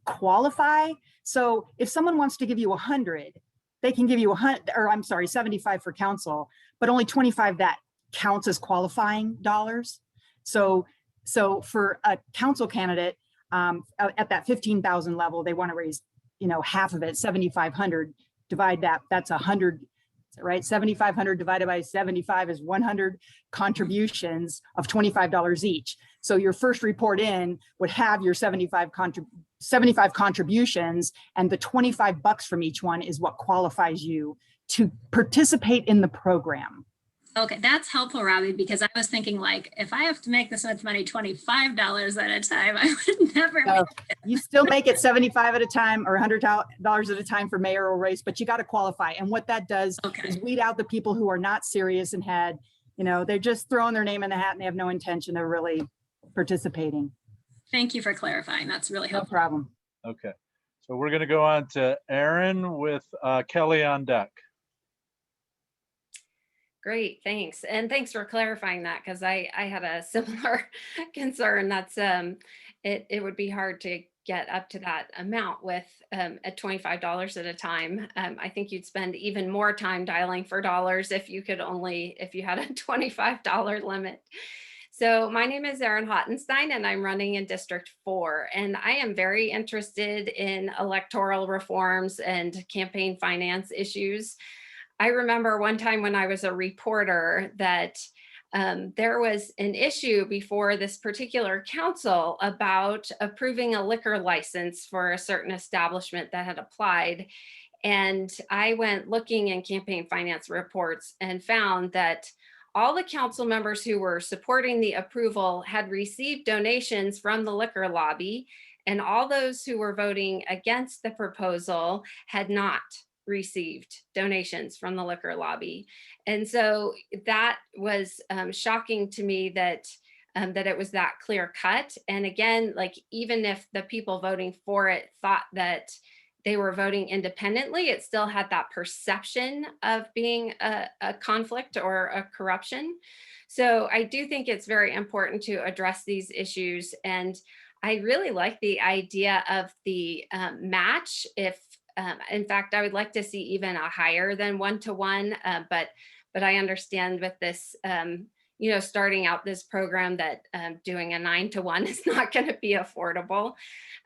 qualify. So if someone wants to give you 100, they can give you 100, or I'm sorry, 75 for council, but only 25 that counts as qualifying dollars. So for a council candidate at that 15,000 level, they want to raise, you know, half of it, 7,500, divide that, that's 100, right? 7,500 divided by 75 is 100 contributions of $25 each. So your first report in would have your 75 contributions, and the $25 from each one is what qualifies you to participate in the program. Okay, that's helpful, Robbie, because I was thinking, like, if I have to make this much money, $25 at a time, I would never make it. You still make it 75 at a time or $100 at a time for mayoral race, but you got to qualify. And what that does is weed out the people who are not serious and had, you know, they're just throwing their name in the hat and they have no intention of really participating. Thank you for clarifying. That's really helpful. No problem. Okay, so we're going to go on to Erin with Kelly on deck. Great, thanks. And thanks for clarifying that, because I had a similar concern. That's it would be hard to get up to that amount with at $25 at a time. I think you'd spend even more time dialing for dollars if you had a $25 limit. So my name is Erin Hottenstein, and I'm running in District 4, and I am very interested in electoral reforms and campaign finance issues. I remember one time when I was a reporter that there was an issue before this particular council about approving a liquor license for a certain establishment that had applied. And I went looking in campaign finance reports and found that all the council members who were supporting the approval had received donations from the liquor lobby, and all those who were voting against the proposal had not received donations from the liquor lobby. And so that was shocking to me that it was that clear cut. And again, like, even if the people voting for it thought that they were voting independently, it still had that perception of being a conflict or a corruption. So I do think it's very important to address these issues. And I really like the idea of the match. If in fact, I would like to see even a higher than 1-to-1, but I understand with this, you know, starting out this program that doing a 9-to-1 is not going to be affordable.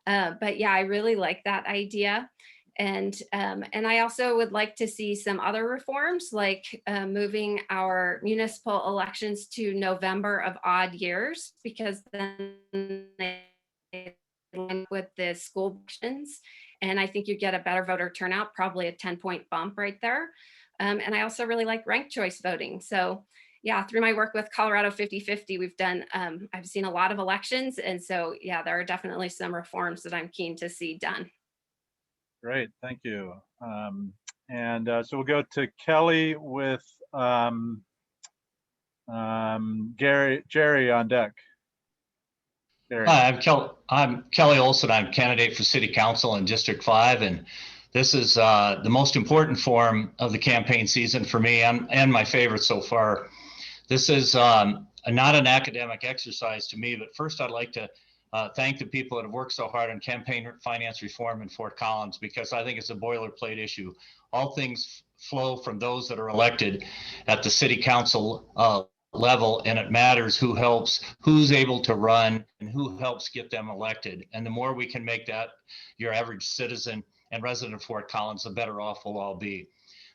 But yeah, I really like that idea. And I also would like to see some other reforms, like moving our municipal elections to November of odd years, because then they align with the school elections. And I think you get a better voter turnout, probably a 10-point bump right there. And I also really like ranked choice voting. So yeah, through my work with Colorado 50/50, we've done, I've seen a lot of elections. And so yeah, there are definitely some reforms that I'm keen to see done. Great, thank you. So we'll go to Kelly with Gerry on deck. Gerry. Hi, I'm Kelly Olson. I'm candidate for City Council in District 5, and this is the most important forum of the campaign season for me, and my favorite so far. This is not an academic exercise to me, but first I'd like to thank the people that have worked so hard on campaign finance reform in Fort Collins, because I think it's a boilerplate issue. All things flow from those that are elected at the City Council level, and it matters who's able to run and who helps get them elected. And the more we can make that your average citizen and resident of Fort Collins, the better off we'll all be.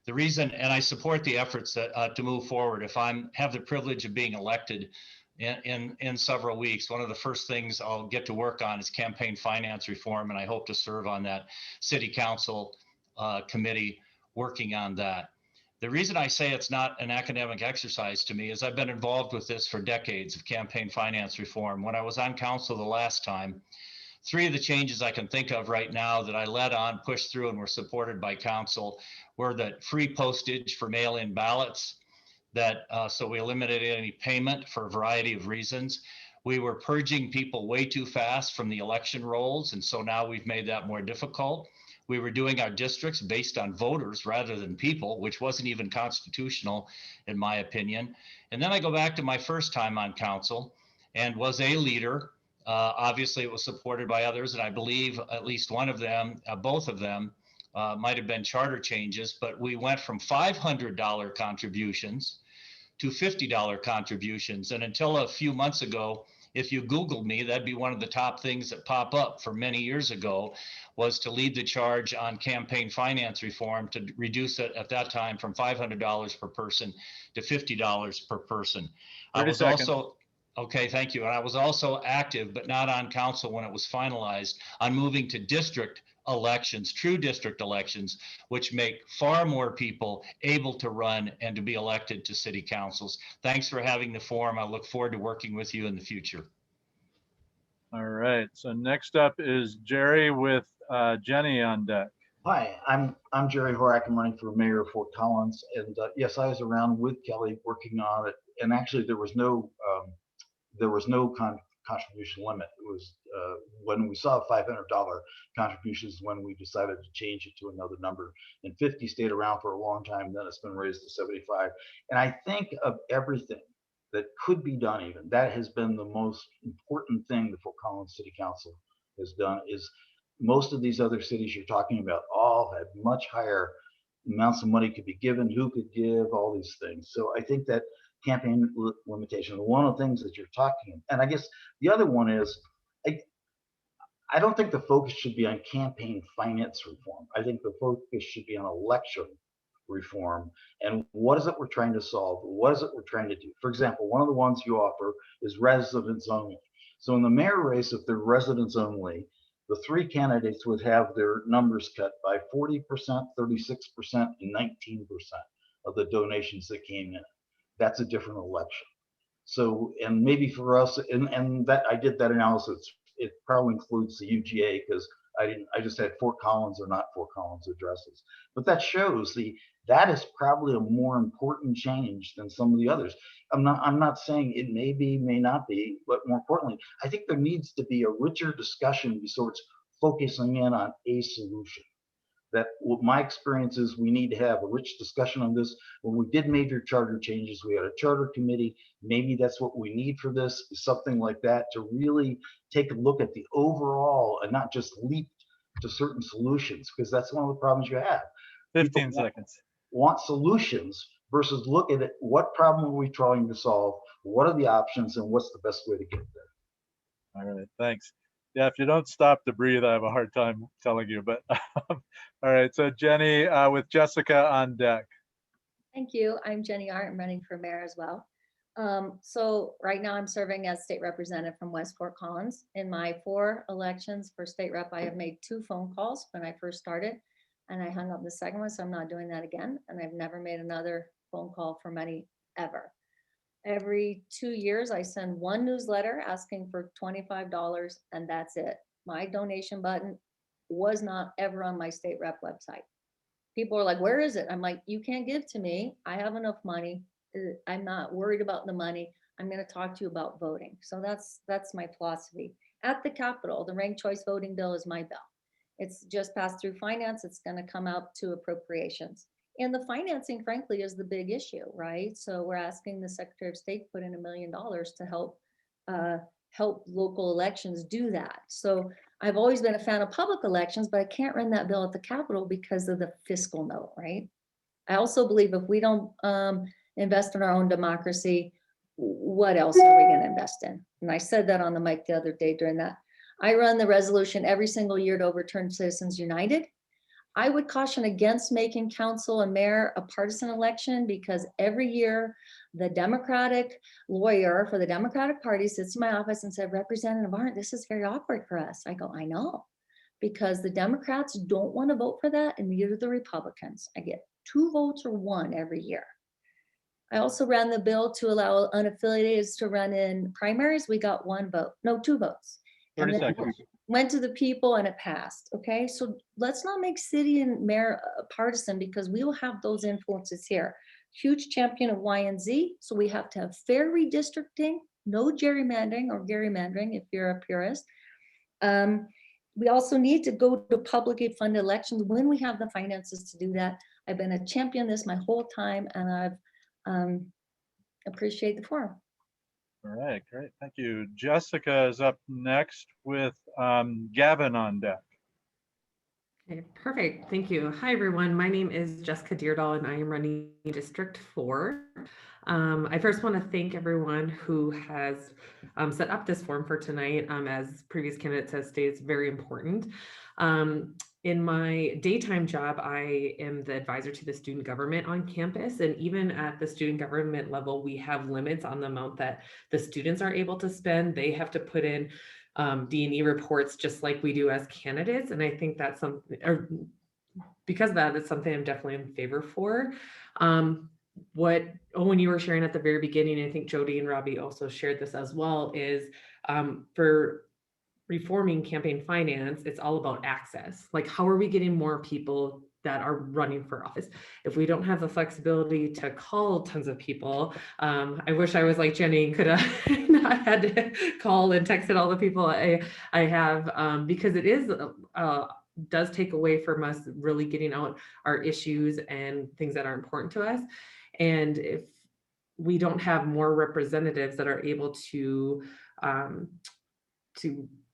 The reason, and I support the efforts that, to move forward, if I have the privilege of being elected in several weeks, one of the first things I'll get to work on is campaign finance reform, and I hope to serve on that city council committee working on that. The reason I say it's not an academic exercise to me is I've been involved with this for decades of campaign finance reform. When I was on council the last time, 3 of the changes I can think of right now that I led on, pushed through, and were supported by council were that free postage for mail-in ballots, that so we eliminated any payment for a variety of reasons. We were purging people way too fast from the election rolls, and so now we've made that more difficult. We were doing our districts based on voters rather than people, which wasn't even constitutional, in my opinion. And then I go back to my first time on council and was a leader. Obviously, it was supported by others, and I believe at least one of them, both of them, might have been charter changes, but we went from $500 contributions to $50 contributions. And until a few months ago, if you Googled me, that'd be one of the top things that pop up for many years ago, was to lead the charge on campaign finance reform to reduce it at that time from $500 per person to $50 per person. I was also, okay, thank you. And I was also active, but not on council when it was finalized, on moving to district elections, true district elections, which make far more people able to run and to be elected to city councils. Thanks for having the forum. I look forward to working with you in the future. All right, so next up is Gerry with Jeni on deck. Hi, I'm Gerry Horak. I'm running for mayor of Fort Collins, and yes, I was around with Kelly working on it. And actually, there was no contribution limit. It was when we saw $500 contributions when we decided to change it to another number. And 50 stayed around for a long time. Then it's been raised to 75. And I think of everything that could be done, even that has been the most important thing the Fort Collins City Council has done. Is most of these other cities you're talking about all had much higher amounts of money could be given, who could give, all these things. So I think that campaign limitation, one of the things that you're talking, and I guess the other one is, I don't think the focus should be on campaign finance reform. I think the focus should be on election reform and what is it we're trying to solve? What is it we're trying to do? For example, one of the ones you offer is residents only. So in the mayor race, if they're residents only, the 3 candidates would have their numbers cut by 40%, 36%, and 19% of the donations that came in. That's a different election. So, and maybe for us, and that I did that analysis, it probably includes the UGA because I just had Fort Collins or not Fort Collins addresses. But that shows that is probably a more important change than some of the others. I'm not saying it may be, may not be, but more importantly, I think there needs to be a richer discussion so it's focusing in on a solution. That what my experience is, we need to have a rich discussion on this. When we did major charter changes, we had a charter committee. Maybe that's what we need for this, something like that, to really take a look at the overall and not just leap to certain solutions, because that's one of the problems you have. 15 seconds. Want solutions versus look at it. What problem are we trying to solve? What are the options and what's the best way to get there? All right, thanks. Yeah, if you don't stop to breathe, I have a hard time telling you, but all right. So Jeni with Jessica on deck. Thank you. I'm Jeni Arndt. I'm running for mayor as well. So right now I'm serving as state representative from West Fort Collins. In my 4 elections for state rep, I have made 2 phone calls when I first started and I hung up the second one. So I'm not doing that again. And I've never made another phone call for money ever. Every 2 years, I send 1 newsletter asking for $25 and that's it. My donation button was not ever on my state rep website. People are like, where is it? I'm like, you can't give to me. I have enough money. I'm not worried about the money. I'm going to talk to you about voting. So that's my philosophy. At the Capitol, the ranked choice voting bill is my bill. It's just passed through finance. It's going to come out to appropriations. And the financing, frankly, is the big issue, right? So we're asking the Secretary of State to put in $1 million to help local elections do that. So I've always been a fan of public elections, but I can't run that bill at the Capitol because of the fiscal note, right? I also believe if we don't invest in our own democracy, what else are we going to invest in? And I said that on the mic the other day during that. I run the resolution every single year to overturn Citizens United. I would caution against making council and mayor a partisan election, because every year the Democratic lawyer for the Democratic Party sits in my office and said, Representative Arndt, this is very awkward for us. I go, I know, because the Democrats don't want to vote for that, and neither do the Republicans. I get 2 votes or 1 every year. I also ran the bill to allow unaffiliated to run in primaries. We got 1 vote, no, 2 votes. 30 and then seconds. Went to the people and it passed. Okay, so let's not make city and mayor partisan, because we will have those influences here. Huge champion of Y and Z, so we have to have fair redistricting, no gerrymandering or gerrymandering if you're a purist. We also need to go to publicly funded elections when we have the finances to do that. I've been a champion this my whole time, and I've appreciate the forum. All right, great, thank you. Jessica is up next with Gavin on deck. Okay, perfect, thank you. Hi everyone, my name is Jessica Dyrdahl and I am running District 4. I first want to thank everyone who has set up this forum for tonight. As previous candidates have stated, it's very important. In my daytime job, I am the advisor to the student government on campus. And even at the student government level, we have limits on the amount that the students are able to spend. They have to put in D&E reports just like we do as candidates. And I think that's something, or because of that, it's something I'm definitely in favor for. What Owen, you were sharing at the very beginning, I think Jody and Robbie also shared this as well, is for reforming campaign finance, it's all about access. Like, how are we getting more people that are running for office? If we don't have the flexibility to call tons of people, I wish I was like Jeni and could have not had to call and texted all the people I have, because it is does take away from us really getting out our issues and things that are important to us. And if we don't have more representatives that are able to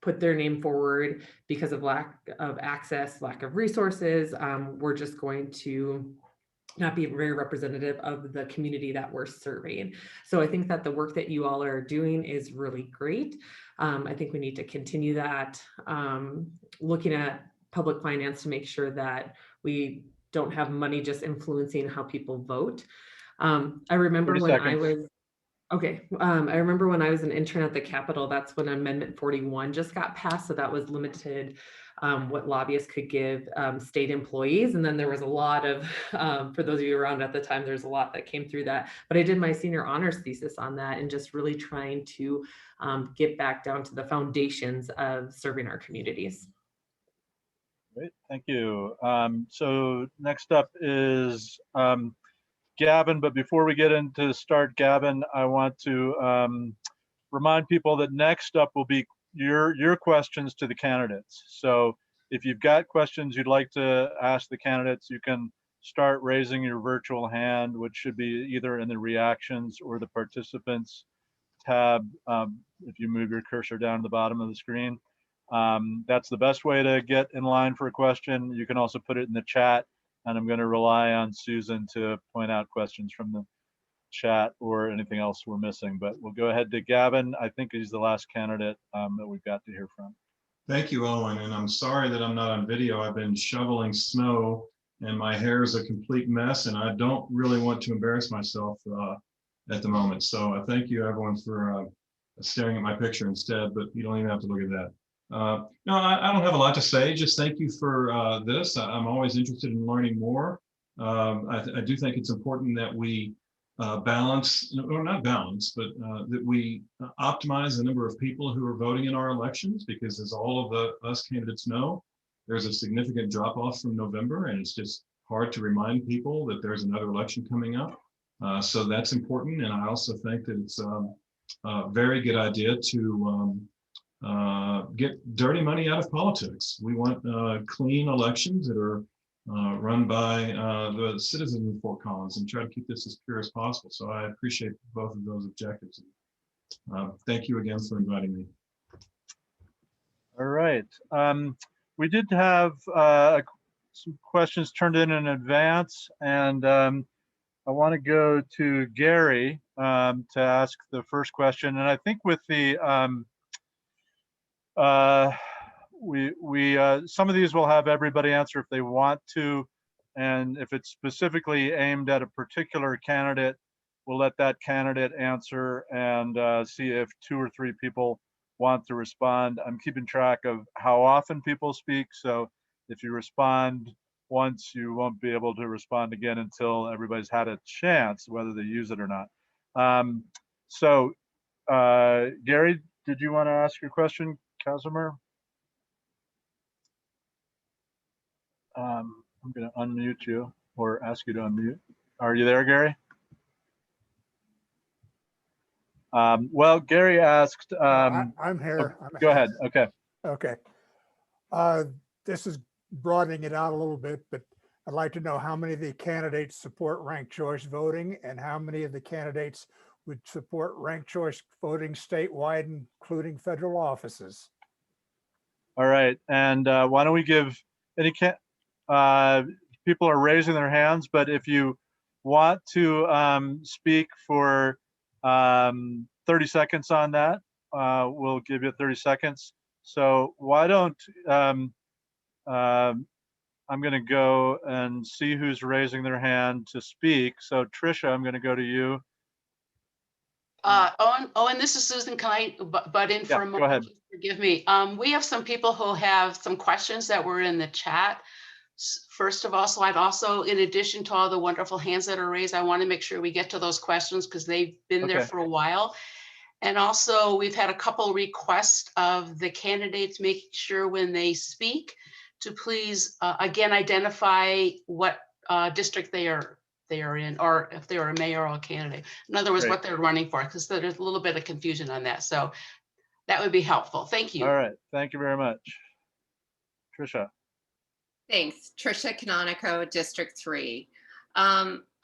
put their name forward because of lack of access, lack of resources, we're just going to not be very representative of the community that we're serving. So I think that the work that you all are doing is really great. I think we need to continue that, looking at public finance to make sure that we don't have money just influencing how people vote. I remember when I was I remember when I was an intern at the Capitol, that's when Amendment 41 just got passed. So that was limited what lobbyists could give state employees. And then there was a lot of, for those of you around at the time, there's a lot that came through that. But I did my senior honors thesis on that and just really trying to get back down to the foundations of serving our communities. Great, thank you. So next up is Gavin, but before we get into start Gavin, I want to remind people that next up will be your questions to the candidates. So if you've got questions you'd like to ask the candidates, you can start raising your virtual hand, which should be either in the reactions or the participants tab if you move your cursor down to the bottom of the screen. That's the best way to get in line for a question. You can also put it in the chat, and I'm going to rely on Susan to point out questions from the chat or anything else we're missing. But we'll go ahead to Gavin. I think he's the last candidate that we've got to hear from. Thank you, Owen. And I'm sorry that I'm not on video. I've been shoveling snow and my hair is a complete mess, and I don't really want to embarrass myself at the moment. So thank you, everyone, for staring at my picture instead, but you don't even have to look at that. No, I don't have a lot to say. Just thank you for this. I'm always interested in learning more. I do think it's important that we balance, or not balance, but that we optimize the number of people who are voting in our elections, because as all of us candidates know, there's a significant drop off from November, and it's just hard to remind people that there's another election coming up. So that's important. And I also think that it's a very good idea to get dirty money out of politics. We want clean elections that are run by the citizens of Fort Collins, and try to keep this as pure as possible. So I appreciate both of those objectives. Thank you again for inviting me. All right. We did have some questions turned in advance, and I want to go to Gerry to ask the first question. And I think with the, some of these will have everybody answer if they want to. And if it's specifically aimed at a particular candidate, we'll let that candidate answer and see if 2 or 3 people want to respond. I'm keeping track of how often people speak. So if you respond once, you won't be able to respond again until everybody's had a chance, whether they use it or not. Gerry, did you want to ask your question, Casimir? I'm going to unmute you or ask you to unmute. Are you there, Gerry? Well, Gerry asked. I'm here. Go ahead. Okay. Okay. This is broadening it out a little bit, but I'd like to know how many of the candidates support ranked choice voting and how many of the candidates would support ranked choice voting statewide, including federal offices. All right. And why don't we give any people are raising their hands, but if you want to speak for 30 seconds on that, we'll give you 30 seconds. So why don't, I'm going to go and see who's raising their hand to speak. So Tricia, I'm going to go to you. Owen, this is Susan. Can I butt in for a moment? Go ahead. Forgive me. We have some people who have some questions that were in the chat. First of all, so I've also, in addition to all the wonderful hands that are raised, I want to make sure we get to those questions because they've been there for a while. And also we've had a couple requests of the candidates making sure when they speak to please, again, identify what district they are in, or if they are a mayoral candidate. In other words, what they're running for, because there's a little bit of confusion on that. So that would be helpful. Thank you. All right. Thank you very much. Tricia. Thanks. Tricia Canonico, District 3.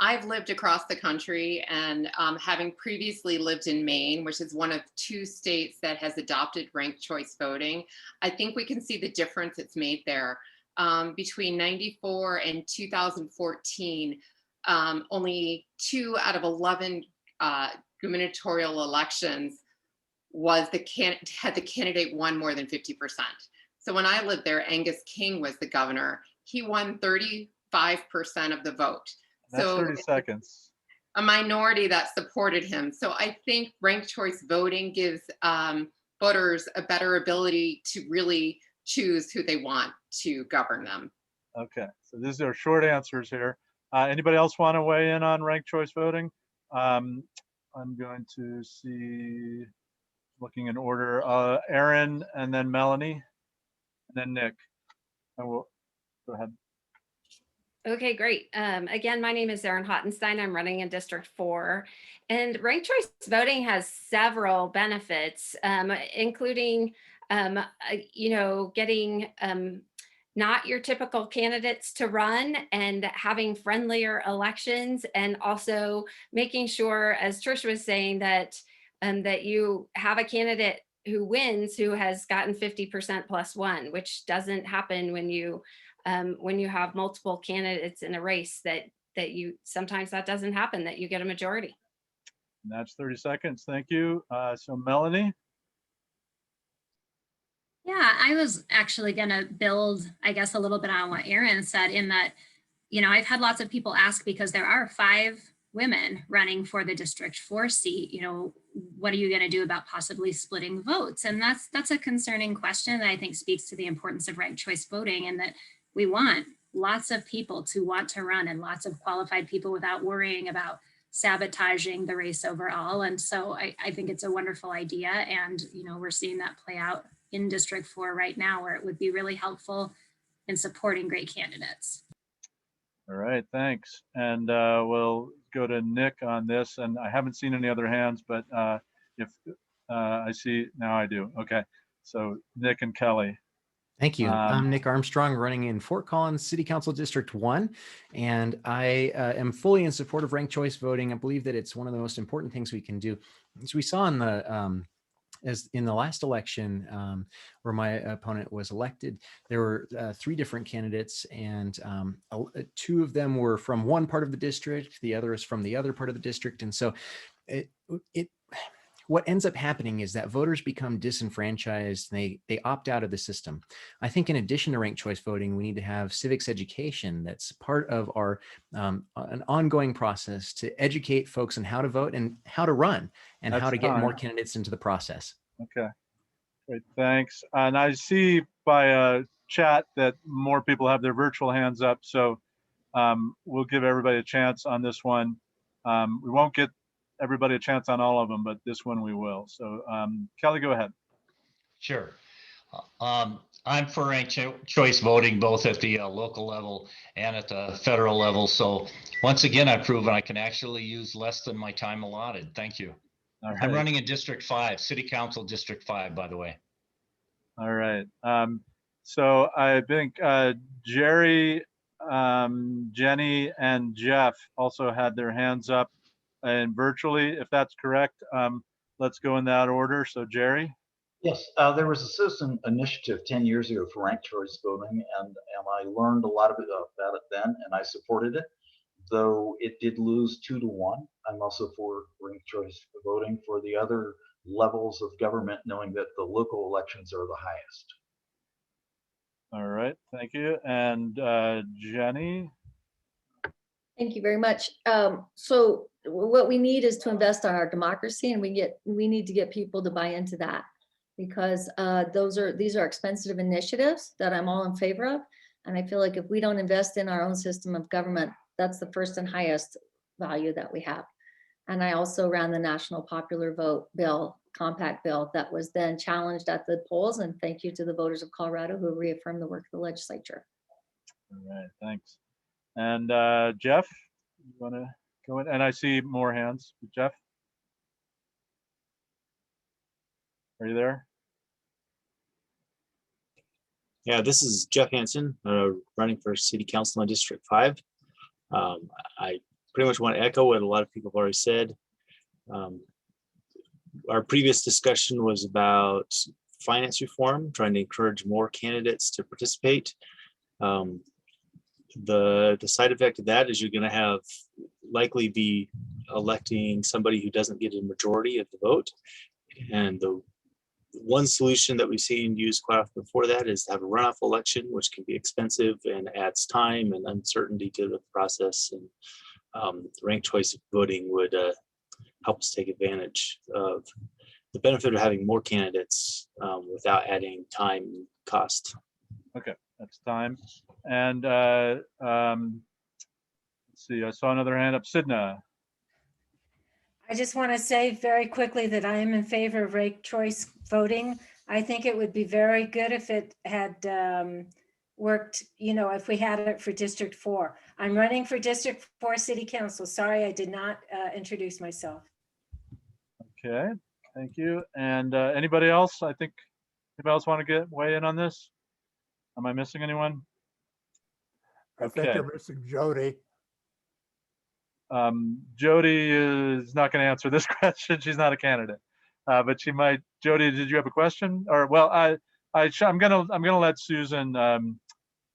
I've lived across the country, and having previously lived in Maine, which is one of 2 states that has adopted ranked choice voting, I think we can see the difference it's made there. Between 94 and 2014, only 2 out of 11 gubernatorial elections had the candidate won more than 50%. So when I lived there, Angus King was the governor. He won 35% of the vote. That's so 30 seconds. A minority that supported him. So I think ranked choice voting gives voters a better ability to really choose who they want to govern them. Okay, so these are short answers here. Anybody else want to weigh in on ranked choice voting? I'm going to see, looking in order, Erin, and then Melanie, and then Nick. And we'll go ahead. Okay, great. Again, my name is Erin Hottenstein. I'm running in District 4. And ranked choice voting has several benefits, including, getting not your typical candidates to run and having friendlier elections, and also making sure, as Tricia was saying, that that you have a candidate who wins who has gotten 50% plus 1, which doesn't happen when you have multiple candidates in a race, that you sometimes that doesn't happen, that you get a majority. And that's 30 seconds. Thank you. So Melanie. Yeah, I was actually going to build, I guess, a little bit on what Erin said, in that, I've had lots of people ask, because there are 5 women running for the District 4 seat, what are you going to do about possibly splitting votes? And that's a concerning question that I think speaks to the importance of ranked choice voting, and that we want lots of people to want to run, and lots of qualified people, without worrying about sabotaging the race overall. And so I think it's a wonderful idea. And, we're seeing that play out in District 4 right now, where it would be really helpful in supporting great candidates. All right, thanks. And we'll go to Nick on this. And I haven't seen any other hands, but if I see, now I do. Okay, so Nick and Kelly. Thank you. I'm Nick Armstrong, running in Fort Collins City Council District 1, and I am fully in support of ranked choice voting. I believe that it's one of the most important things we can do. As we saw in the as in the last election where my opponent was elected, there were 3 different candidates, and 2 of them were from one part of the district, the other is from the other part of the district. And so what ends up happening is that voters become disenfranchised. And they opt out of the system. I think in addition to ranked choice voting, we need to have civics education that's part of our an ongoing process to educate folks on how to vote and how to run and how to get more candidates into the process. Okay, great, thanks. And I see by chat that more people have their virtual hands up, so we'll give everybody a chance on this one. We won't get everybody a chance on all of them, but this one we will. So Kelly, go ahead. Sure. I'm for ranked choice voting both at the local level and at the federal level. So once again, I've proven I can actually use less than my time allotted. Thank you. All right. I'm running in District 5, City Council District 5, by the way. All right. So I think Gerry, Jeni, and Jeff also had their hands up and virtually, if that's correct. Let's go in that order. So Gerry. Yes, there was a citizen initiative 10 years ago for ranked choice voting, and I learned a lot of it about it then, and I supported it, though it did lose 2-1. I'm also for ranked choice voting for the other levels of government, knowing that the local elections are the highest. All right, thank you. And Jeni. Thank you very much. So what we need is to invest in our democracy, and we need to get people to buy into that, because these are expensive initiatives that I'm all in favor of. And I feel like if we don't invest in our own system of government, that's the first and highest value that we have. And I also ran the National Popular Vote bill, compact bill, that was then challenged at the polls. And thank you to the voters of Colorado who reaffirmed the work of the legislature. All right, thanks. And Jeff, you want to go in? And I see more hands. Jeff, are you there? Yeah, this is Jeff Hansen, running for City Council in District 5. I pretty much want to echo what a lot of people have already said. Our previous discussion was about finance reform, trying to encourage more candidates to participate. The side effect of that is you're going to have likely be electing somebody who doesn't get a majority of the vote. And the one solution that we've seen used quite often before that is to have a runoff election, which can be expensive and adds time and uncertainty to the process. And ranked choice voting would help us take advantage of the benefit of having more candidates without adding time and cost. Okay, that's time. And let's see, I saw another hand up. Sidna. I just want to say very quickly that I am in favor of ranked choice voting. I think it would be very good if it had worked, if we had it for District 4. I'm running for District 4 City Council. Sorry, I did not introduce myself. Okay, thank you. And anybody else? I think anybody else want to weigh in on this? Am I missing anyone? I think you're missing Jody. Jody is not going to answer this question. She's not a candidate, but she might. Jody, did you have a question? Or well, I'm gonna let Susan,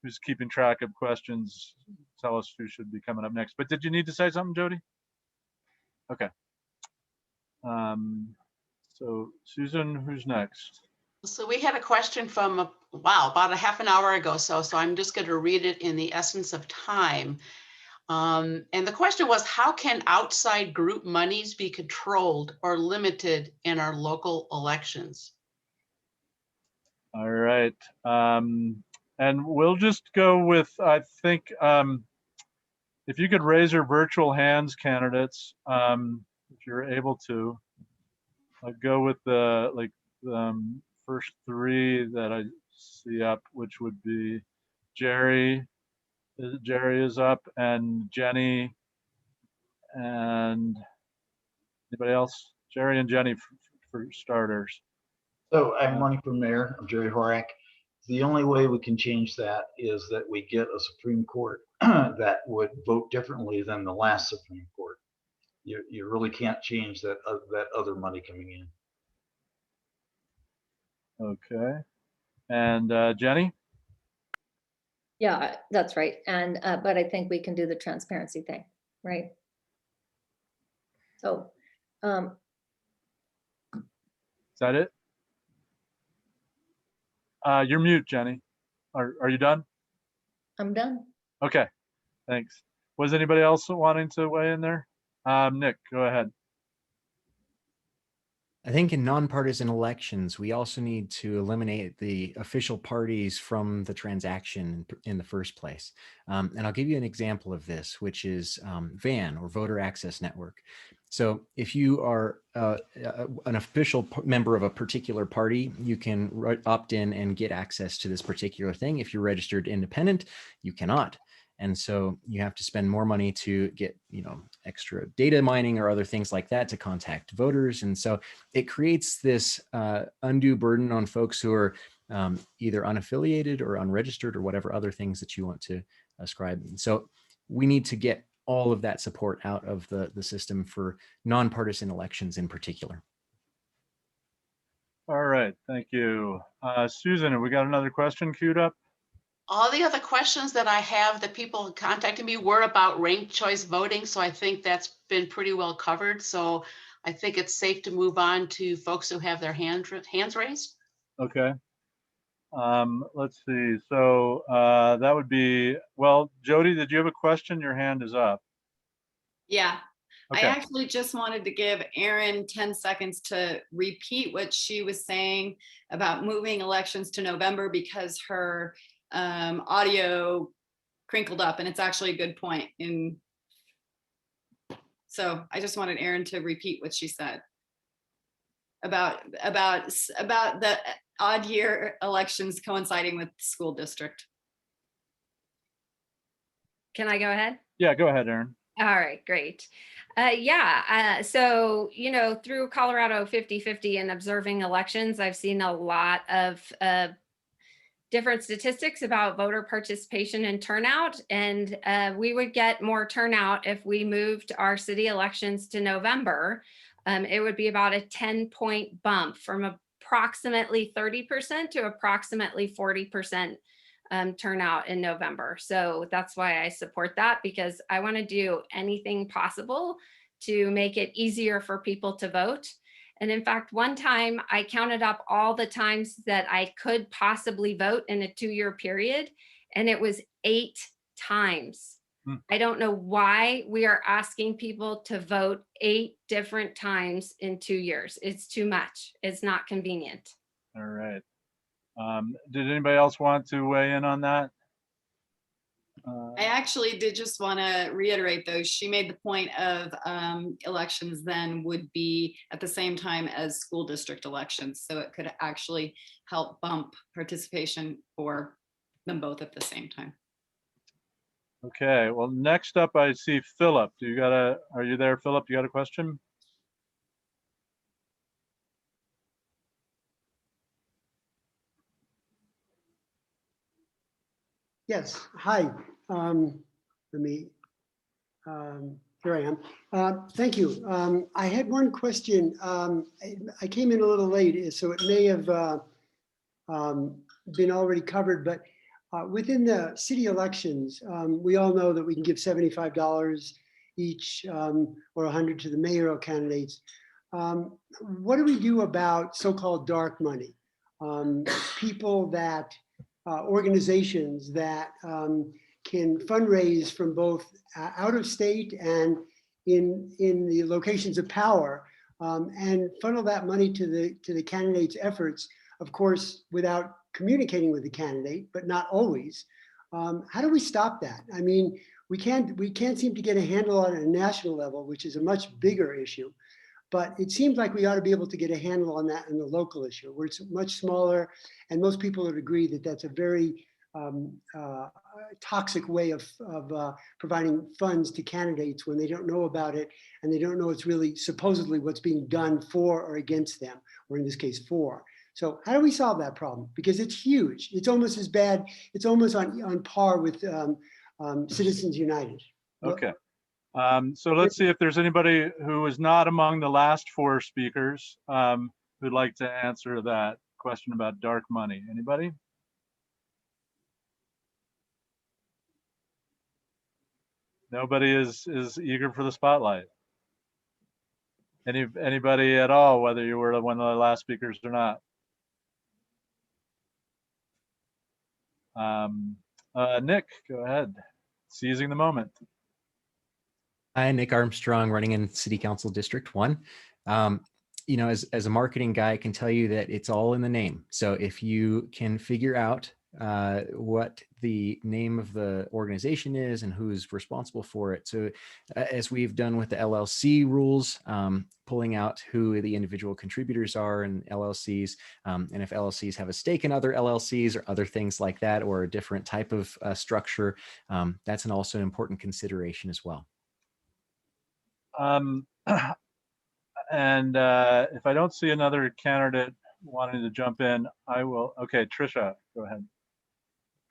who's keeping track of questions, tell us who should be coming up next. But did you need to say something, Jody? Okay. So Susan, who's next? So we had a question from about a half an hour ago. So I'm just going to read it in the essence of time. And the question was, how can outside group monies be controlled or limited in our local elections? All right. And we'll just go with, I think, if you could raise your virtual hands, candidates, if you're able to. I'll go with the first 3 that I see up, which would be Gerry. Gerry is up, and Jeni, and anybody else? Gerry and Jeni for starters. So I'm running for mayor. I'm Gerry Horak. The only way we can change that is that we get a Supreme Court that would vote differently than the last Supreme Court. You really can't change that other money coming in. Okay. And Jeni? Yeah, that's right. And, but I think we can do the transparency thing, right? So, Is that it? You're mute, Jeni. Are you done? I'm done. Okay, thanks. Was anybody else wanting to weigh in there? Nick, go ahead. I think in nonpartisan elections, we also need to eliminate the official parties from the transaction in the first place. And I'll give you an example of this, which is VAN, or Voter Access Network. So if you are an official member of a particular party, you can opt in and get access to this particular thing. If you're registered independent, you cannot. And so you have to spend more money to get, extra data mining or other things like that to contact voters. And so it creates this undue burden on folks who are either unaffiliated or unregistered or whatever other things that you want to ascribe. So we need to get all of that support out of the system for nonpartisan elections in particular. All right, thank you. Susan, have we got another question queued up? All the other questions that I have that people contacted me were about ranked choice voting. So I think that's been pretty well covered. So I think it's safe to move on to folks who have their hands raised. Okay. Let's see. So that would be, well, Jody, did you have a question? Your hand is up. Yeah. Okay. I actually just wanted to give Erin 10 seconds to repeat what she was saying about moving elections to November because her audio crinkled up, and it's actually a good point. So I just wanted Erin to repeat what she said about the odd year elections coinciding with the school district. Can I go ahead? Yeah, go ahead, Erin. All right, great. So, through Colorado 50/50 and observing elections, I've seen a lot of different statistics about voter participation and turnout. And we would get more turnout if we moved our city elections to November. It would be about a 10-point bump from approximately 30% to approximately 40% turnout in November. So that's why I support that, because I want to do anything possible to make it easier for people to vote. And in fact, one time I counted up all the times that I could possibly vote in a 2-year period, and it was 8 times. I don't know why we are asking people to vote 8 different times in 2 years. It's too much. It's not convenient. All right. Did anybody else want to weigh in on that? I actually did just want to reiterate though, she made the point of elections then would be at the same time as school district elections. So it could actually help bump participation for them both at the same time. Okay, well, next up I see Philip. Are you there, Philip? You got a question? Yes, hi. Here I am. Thank you. I had one question. I came in a little late, so it may have been already covered, but within the city elections, we all know that we can give $75 each or $100 to the mayoral candidates. What do we do about so-called dark money? People that organizations that can fundraise from both out of state and in the locations of power, and funnel that money to the candidates' efforts, of course, without communicating with the candidate, but not always. How do we stop that? I mean, we can't seem to get a handle on it at a national level, which is a much bigger issue. But it seems like we ought to be able to get a handle on that in the local issue, where it's much smaller, and most people would agree that that's a very toxic way of providing funds to candidates when they don't know about it, and they don't know it's really supposedly what's being done for or against them, or in this case, for. So how do we solve that problem? Because it's huge. It's almost as bad. It's almost on par with Citizens United. Okay. So let's see if there's anybody who is not among the last 4 speakers who'd like to answer that. question about dark money. Anybody? Nobody is eager for the spotlight. Anybody at all, whether you were one of the last speakers or not? Nick, go ahead. Seizing the moment. Hi, Nick Armstrong, running in City Council District 1. You know, as a marketing guy, I can tell you that it's all in the name. So if you can figure out what the name of the organization is and who's responsible for it. So as we've done with the LLC rules, pulling out who the individual contributors are in LLCs, and if LLCs have a stake in other LLCs or other things like that, or a different type of structure, that's also an important consideration as well. And if I don't see another candidate wanting to jump in, I will. Okay, Tricia, go ahead.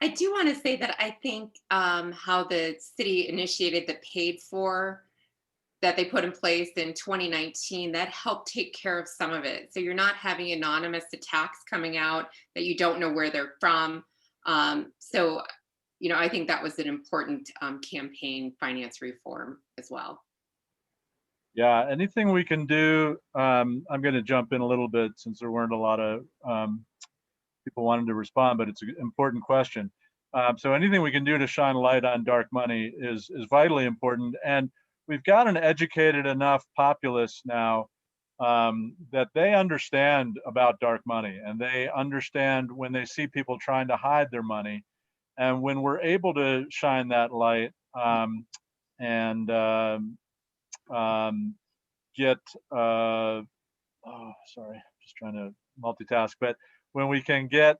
I do want to say that I think how the city initiated the paid for that they put in place in 2019, that helped take care of some of it. So you're not having anonymous attacks coming out that you don't know where they're from. So, you know, I think that was an important campaign finance reform as well. Yeah, anything we can do, I'm going to jump in a little bit since there weren't a lot of people wanting to respond, but it's an important question. So anything we can do to shine light on dark money is vitally important. And we've got an educated enough populace now that they understand about dark money, and they understand when they see people trying to hide their money. And when we're able to shine that light get oh, sorry, just trying to multitask, but when we can get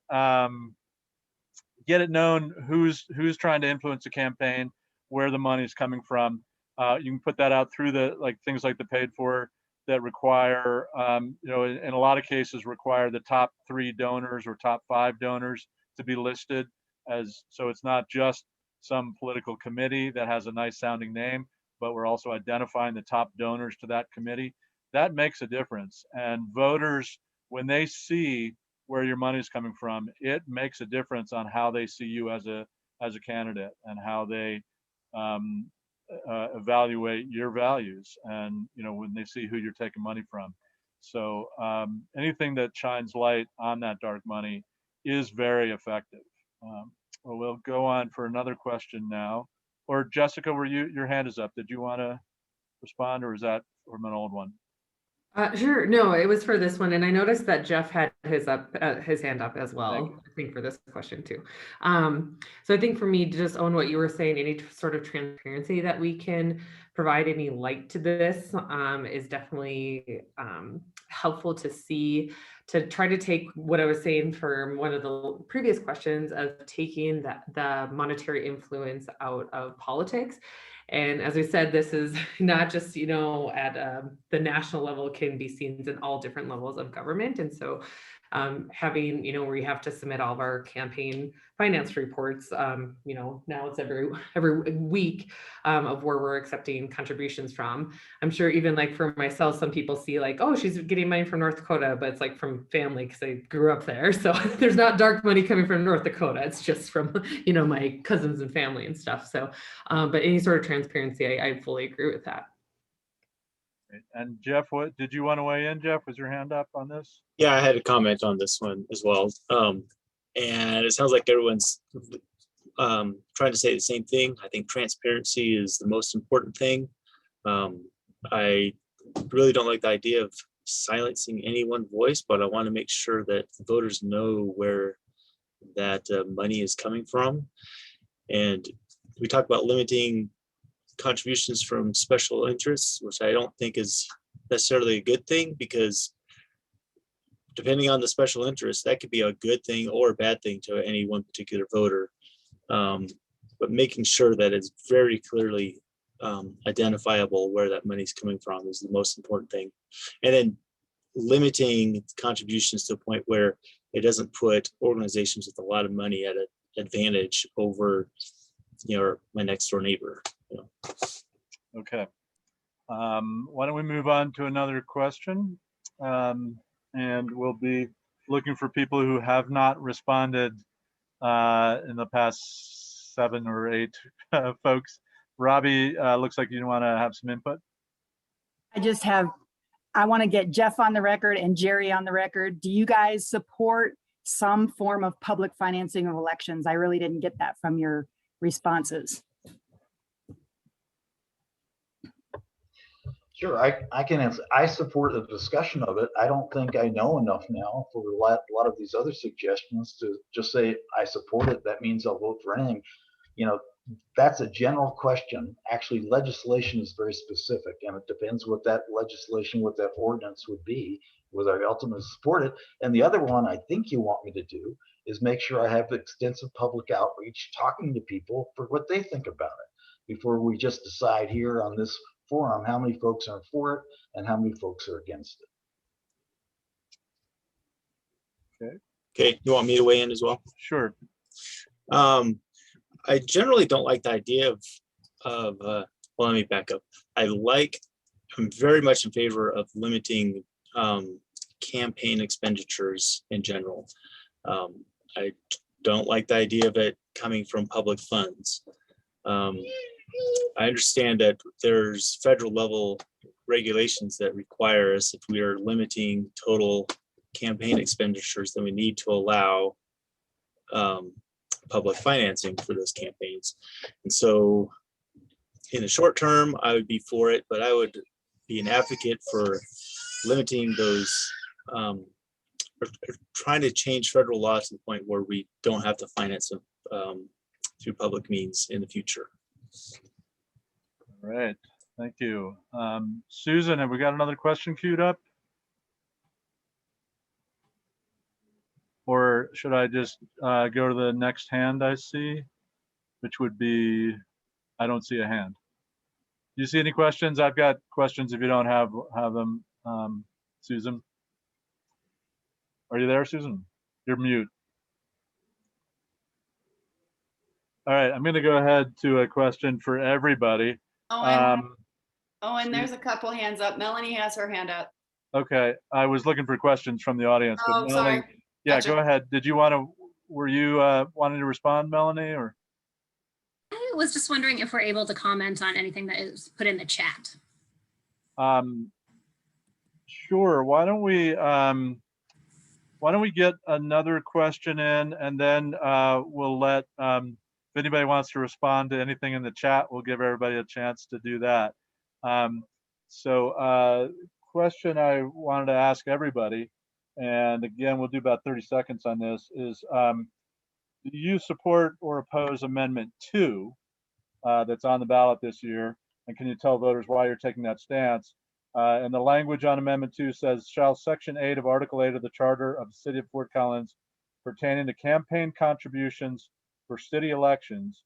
it known who's trying to influence a campaign, where the money is coming from, you can put that out through the things like the paid for that require you know, in a lot of cases require the top 3 donors or top 5 donors to be listed, as so it's not just some political committee that has a nice sounding name, but we're also identifying the top donors to that committee. That makes a difference. And voters, when they see where your money is coming from, it makes a difference on how they see you as a candidate and how they evaluate your values, and you know, when they see who you're taking money from. So anything that shines light on that dark money is very effective. Well, we'll go on for another question now. Or Jessica, were your hand is up? Did you want to respond, or is that from an old one? Sure. No, it was for this one, and I noticed that Jeff had his hand up as well. I think for this question too. So I think for me to just own what you were saying, any sort of transparency that we can provide, any light to this is definitely helpful to see. To try to take what I was saying for one of the previous questions of taking the monetary influence out of politics. And as we said, this is not just, you know, at the national level, can be seen in all different levels of government. And so having, you know, where you have to submit all of our campaign finance reports, you know, now it's every week of where we're accepting contributions from. I'm sure even like for myself, some people see like, oh, she's getting money from North Dakota, but it's like from family because I grew up there. So there's not dark money coming from North Dakota. It's just from, you know, my cousins and family and stuff. So, but any sort of transparency, I fully agree with that. And Jeff, what did you want to weigh in? Jeff, was your hand up on this? Yeah, I had a comment on this one as well. And it sounds like everyone's trying to say the same thing. I think transparency is the most important thing. I really don't like the idea of silencing any one voice, but I want to make sure that the voters know where that money is coming from. And we talk about limiting contributions from special interests, which I don't think is necessarily a good thing, because depending on the special interest, that could be a good thing or a bad thing to any one particular voter. But making sure that it's very clearly identifiable where that money is coming from is the most important thing. And then limiting contributions to a point where it doesn't put organizations with a lot of money at an advantage over, you know, my next door neighbor. You know. Okay. Why don't we move on to another question? And we'll be looking for people who have not responded in the past 7 or 8 folks. Robbie, looks like you want to have some input. I want to get Jeff on the record and Gerry on the record. Do you guys support some form of public financing of elections? I really didn't get that from your responses. Sure, I can answer. I support the discussion of it. I don't think I know enough now for a lot of these other suggestions to just say I support it. That means I'll vote for anything. You know, that's a general question. Actually, legislation is very specific, and it depends what that legislation, what that ordinance would be, whether I ultimately support it. And the other one I think you want me to do is make sure I have extensive public outreach, talking to people for what they think about it before we just decide here on this forum how many folks are for it and how many folks are against it. Okay, you want me to weigh in as well? Sure. I generally don't like the idea of well, let me back up. I'm very much in favor of limiting campaign expenditures in general. I don't like the idea of it coming from public funds. I understand that there's federal level regulations that require us, if we are limiting total campaign expenditures, then we need to allow public financing for those campaigns. And so in the short term, I would be for it, but I would be an advocate for limiting those, or trying to change federal law to the point where we don't have to finance them through public means in the future. All right, thank you. Susan, have we got another question queued up? Or should I just go to the next hand I see, which would be, I don't see a hand. Do you see any questions? I've got questions if you don't have them, Susan. Are you there, Susan? You're mute. All right, I'm gonna go ahead to a question for everybody. Owen, there's a couple hands up. Melanie has her hand up. Okay, I was looking for questions from the audience. But Oh, Melanie, sorry. yeah, Gotcha. go ahead. Were you wanting to respond, Melanie, or? I was just wondering if we're able to comment on anything that is put in the chat. Sure. Why don't we get another question in, and then we'll let, if anybody wants to respond to anything in the chat, we'll give everybody a chance to do that. Question I wanted to ask everybody, and again, we'll do about 30 seconds on this, is do you support or oppose Amendment 2 that's on the ballot this year? And can you tell voters why you're taking that stance? And the language on Amendment 2 says, shall Section 8 of Article 8 of the Charter of the City of Fort Collins pertaining to campaign contributions for city elections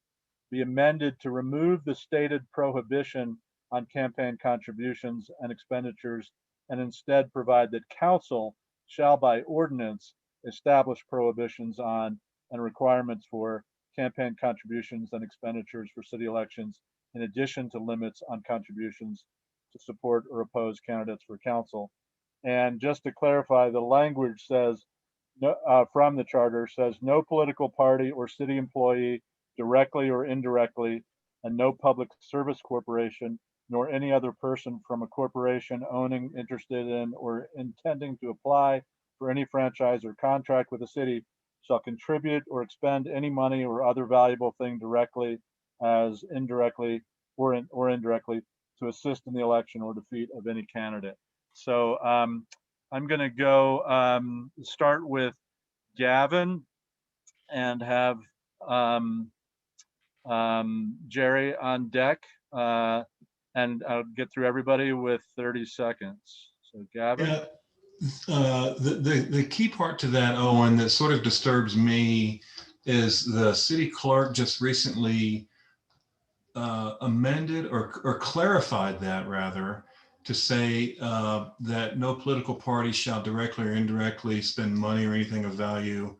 be amended to remove the stated prohibition on campaign contributions and expenditures, and instead provide that council shall by ordinance establish prohibitions on and requirements for campaign contributions and expenditures for city elections, in addition to limits on contributions to support or oppose candidates for council. And just to clarify, the language says, from the charter says, no political party or city employee directly or indirectly, and no public service corporation, nor any other person from a corporation owning, interested in, or intending to apply for any franchise or contract with the city shall contribute or expend any money or other valuable thing directly, as indirectly or indirectly, to assist in the election or defeat of any candidate. So I'm going to go start with Gavin and have Gerry on deck, and I'll get through everybody with 30 seconds. So Gavin. Yeah. The key part to that, Owen, that sort of disturbs me is the city clerk just recently amended or clarified that, rather, to say that no political party shall directly or indirectly spend money or anything of value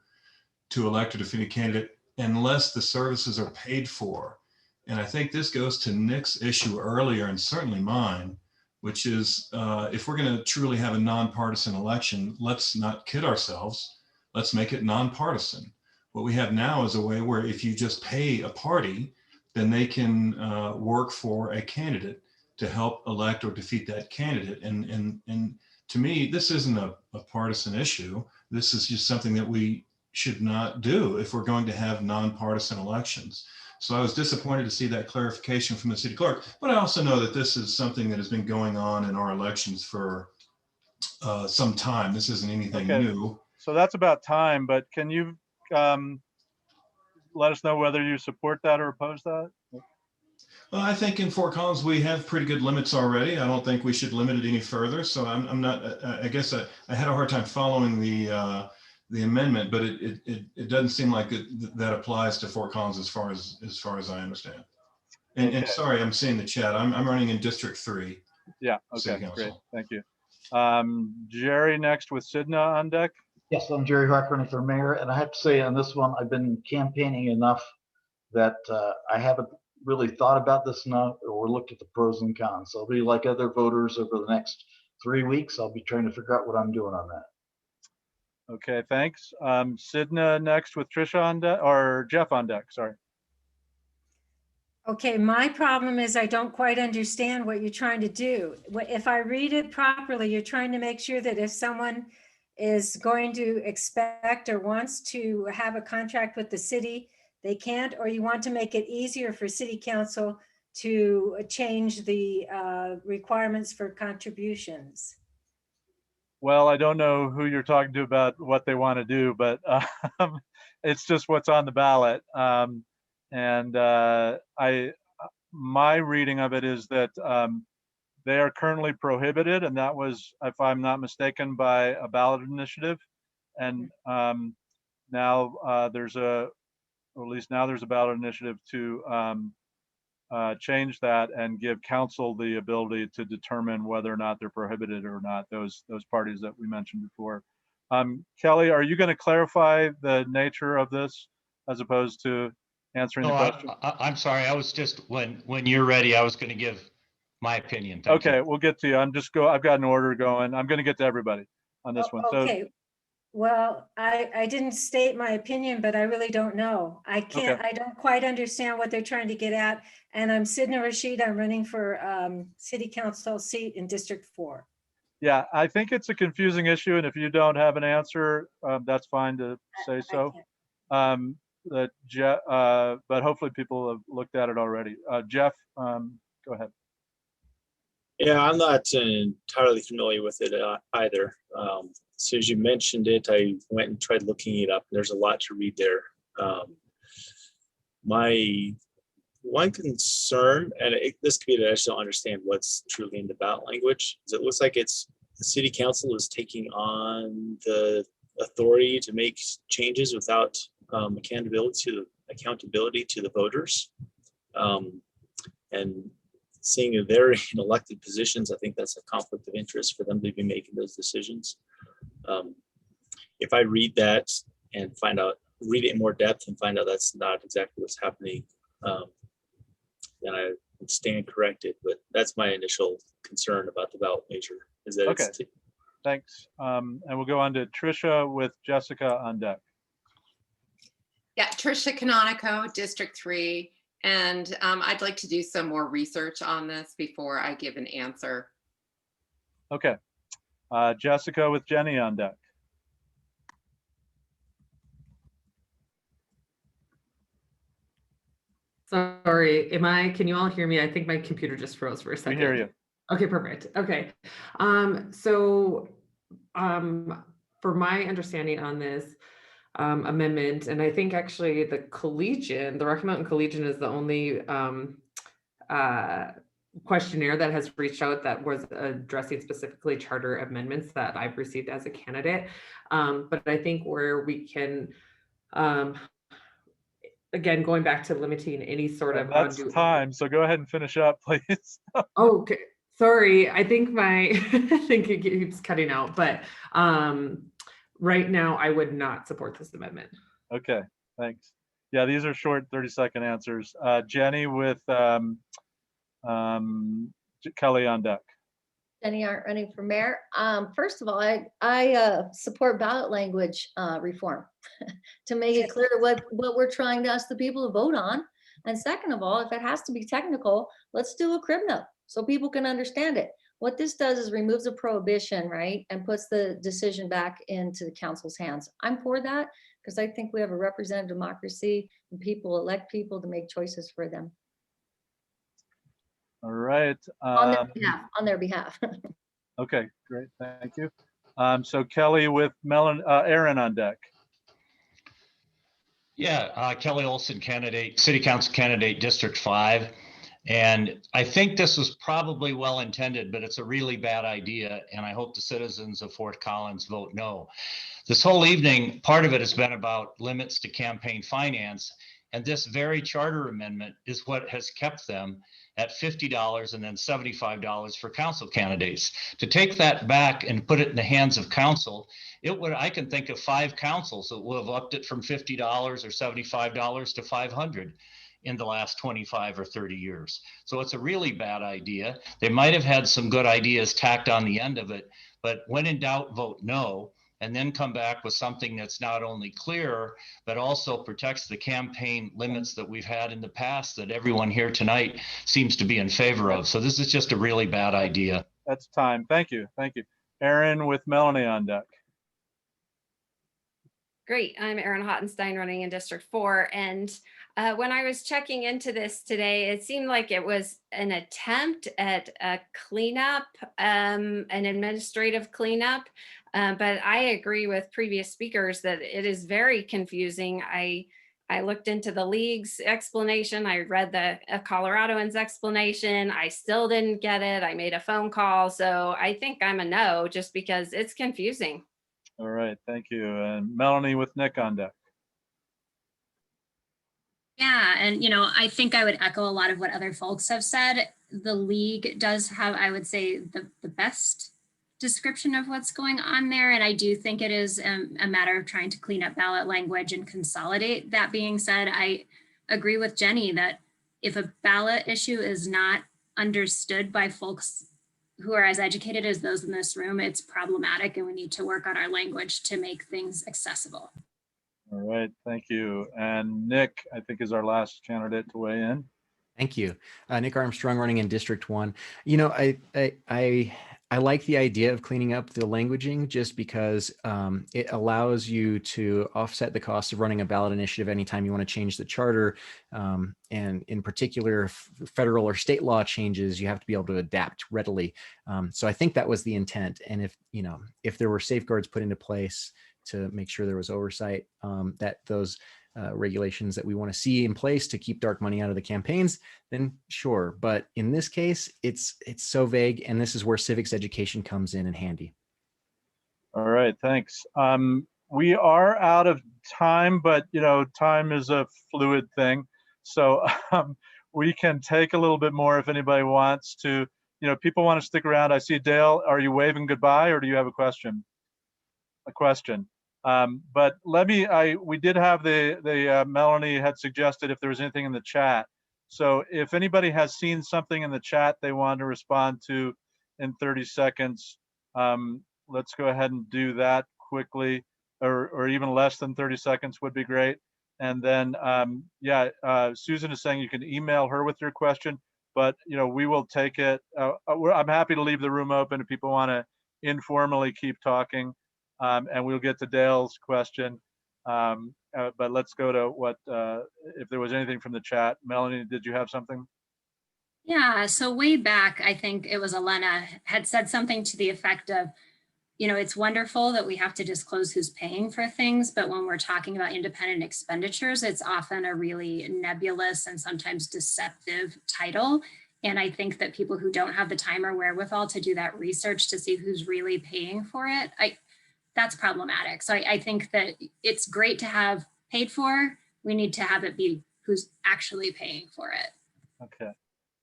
to elect or defeat a candidate unless the services are paid for. And I think this goes to Nick's issue earlier, and certainly mine, which is if we're going to truly have a nonpartisan election, let's not kid ourselves. Let's make it nonpartisan. What we have now is a way where if you just pay a party, then they can work for a candidate to help elect or defeat that candidate. And to me, this isn't a partisan issue. This is just something that we should not do if we're going to have nonpartisan elections. So I was disappointed to see that clarification from the city clerk, but I also know that this is something that has been going on in our elections for some time. This isn't anything new. So that's about time, but can you let us know whether you support that or oppose that? Well, I think in Fort Collins, we have pretty good limits already. I don't think we should limit it any further. So I'm not, I guess I had a hard time following the amendment, but it doesn't seem like that applies to Fort Collins as far as I understand. And sorry, I'm seeing the chat. I'm running in District 3. Yeah, okay, great, thank you. Gerry next with Sidna on deck. Yes, I'm Gerry Horak, running for mayor, and I have to say on this one, I've been campaigning enough that I haven't really thought about this enough or looked at the pros and cons. So I'll be like other voters over the next 3 weeks. I'll be trying to figure out what I'm doing on that. Okay, thanks. Sidna next with Tricia on deck, or Jeff on deck, sorry. Okay, my problem is I don't quite understand what you're trying to do. If I read it properly, you're trying to make sure that if someone is going to expect or wants to have a contract with the city, they can't, or you want to make it easier for city council to change the requirements for contributions. Well, I don't know who you're talking to about what they want to do, but it's just what's on the ballot. My reading of it is that they are currently prohibited, and that was, if I'm not mistaken, by a ballot initiative. And now there's or at least now there's a ballot initiative to change that and give council the ability to determine whether or not they're prohibited or not, those parties that we mentioned before. Kelly, are you going to clarify the nature of this as opposed to answering the question? I'm sorry. I was just, when you're ready, I was going to give my opinion. Thank okay, you. We'll get to you. I've got an order going. I'm going to get to everybody on this one. Okay. Well, I didn't state my opinion, but I really don't know. I don't quite understand what they're trying to get at. And I'm Sidna Rachid. I'm running for city council seat in District 4. Yeah, I think it's a confusing issue. And if you don't have an answer, that's fine to say so. But hopefully people have looked at it already. Jeff, go ahead. Yeah, I'm not entirely familiar with it either. As soon as you mentioned it, I went and tried looking it up. There's a lot to read there. My one concern, and this could be that I just don't understand what's truly in the ballot language, is it looks like it's the city council is taking on the authority to make changes without accountability to the voters. And seeing if they're in elected positions, I think that's a conflict of interest for them to be making those decisions. If I read that and read it in more depth and find out that's not exactly what's happening, then I would stand corrected. But that's my initial concern about the ballot measure, is that okay. Thanks. And we'll go on to Tricia with Jessica on deck. Yeah, Tricia Canonico, District 3. And I'd like to do some more research on this before I give an answer. Okay. Jessica with Jeni on deck. Sorry, can you all hear me? I think my computer just froze for a second. We hear you. Okay, perfect. Okay. For my understanding on this amendment, and I think actually the Rocky Mountain Collegian is the only questionnaire that has reached out that was addressing specifically charter amendments that I've received as a candidate. But I think where we can, again, going back to limiting any sort of that's time, so go ahead and finish up, please. Okay, sorry, I think I think it keeps cutting out, but right now I would not support this amendment. Okay, thanks. Yeah, these are short 30-second answers. Jeni with Kelly on deck. Jeni Arndt running for mayor. First of all, I support ballot language reform to make it clear what we're trying to ask the people to vote on. And second of all, if it has to be technical, let's do a crib note so people can understand it. What this does is removes a prohibition, right? And puts the decision back into the council's hands. I'm for that because I think we have a representative democracy and people elect people to make choices for them. All right. On their behalf. Okay, great, thank you. So Kelly with Erin on deck. Yeah, Kelly Olson, candidate, City Council candidate, District 5. And I think this was probably well intended, but it's a really bad idea. And I hope the citizens of Fort Collins vote no. This whole evening, part of it has been about limits to campaign finance. And this very charter amendment is what has kept them at $50 and then $75 for council candidates. To take that back and put it in the hands of council, I can think of 5 councils that will have upped it from $50 or $75 to $500 in the last 25 or 30 years. So it's a really bad idea. They might have had some good ideas tacked on the end of it, but when in doubt, vote no, and then come back with something that's not only clear, but also protects the campaign limits that we've had in the past that everyone here tonight seems to be in favor of. So this is just a really bad idea. That's time. Thank you. Thank you. Erin with Melanie on deck. Great. I'm Erin Hottenstein running in District 4. And when I was checking into this today, it seemed like it was an attempt at a cleanup, an administrative cleanup. But I agree with previous speakers that it is very confusing. I looked into the league's explanation. I read the Coloradoans' explanation. I still didn't get it. I made a phone call. So I think I'm a no just because it's confusing. All right, thank you. And Melanie with Nick on deck. Yeah, and I think I would echo a lot of what other folks have said. The league does have, I would say, the best description of what's going on there. And I do think it is a matter of trying to clean up ballot language and consolidate. That being said, I agree with Jeni that if a ballot issue is not understood by folks who are as educated as those in this room, it's problematic and we need to work on our language to make things accessible. All right, thank you. And Nick, I think, is our last candidate to weigh in. Thank you. Nick Armstrong running in District 1. I like the idea of cleaning up the languaging just because it allows you to offset the cost of running a ballot initiative anytime you want to change the charter. And in particular, federal or state law changes, you have to be able to adapt readily. So I think that was the intent. And if there were safeguards put into place to make sure there was oversight, that those regulations that we want to see in place to keep dark money out of the campaigns, then sure. But in this case, it's so vague, and this is where civics education comes in handy. All right, thanks. We are out of time, but time is a fluid thing. So we can take a little bit more if anybody wants to. People want to stick around. I see Dale, are you waving goodbye or do you have a question? A question. But we did have the Melanie had suggested if there was anything in the chat. So if anybody has seen something in the chat they want to respond to in 30 seconds, let's go ahead and do that quickly, or even less than 30 seconds would be great. And then, Susan is saying you can email her with your question, but we will take it. I'm happy to leave the room open if people want to informally keep talking. And we'll get to Dale's question, but let's go to what, if there was anything from the chat. Melanie, did you have something? Yeah, so way back, I think it was Elena had said something to the effect of, it's wonderful that we have to disclose who's paying for things, but when we're talking about independent expenditures, it's often a really nebulous and sometimes deceptive title. And I think that people who don't have the time or wherewithal to do that research to see who's really paying for it, that's problematic. So I think that it's great to have paid for. We need to have it be who's actually paying for it. Okay,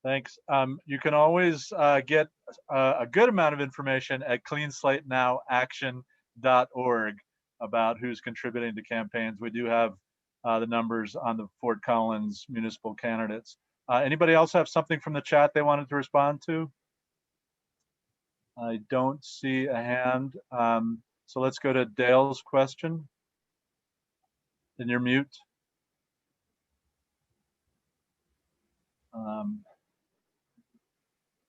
thanks. You can always get a good amount of information at CleanSlateNowAction.org about who's contributing to campaigns. We do have the numbers on the Fort Collins municipal candidates. Anybody else have something from the chat they wanted to respond to? I don't see a hand. So let's go to Dale's question. And you're mute.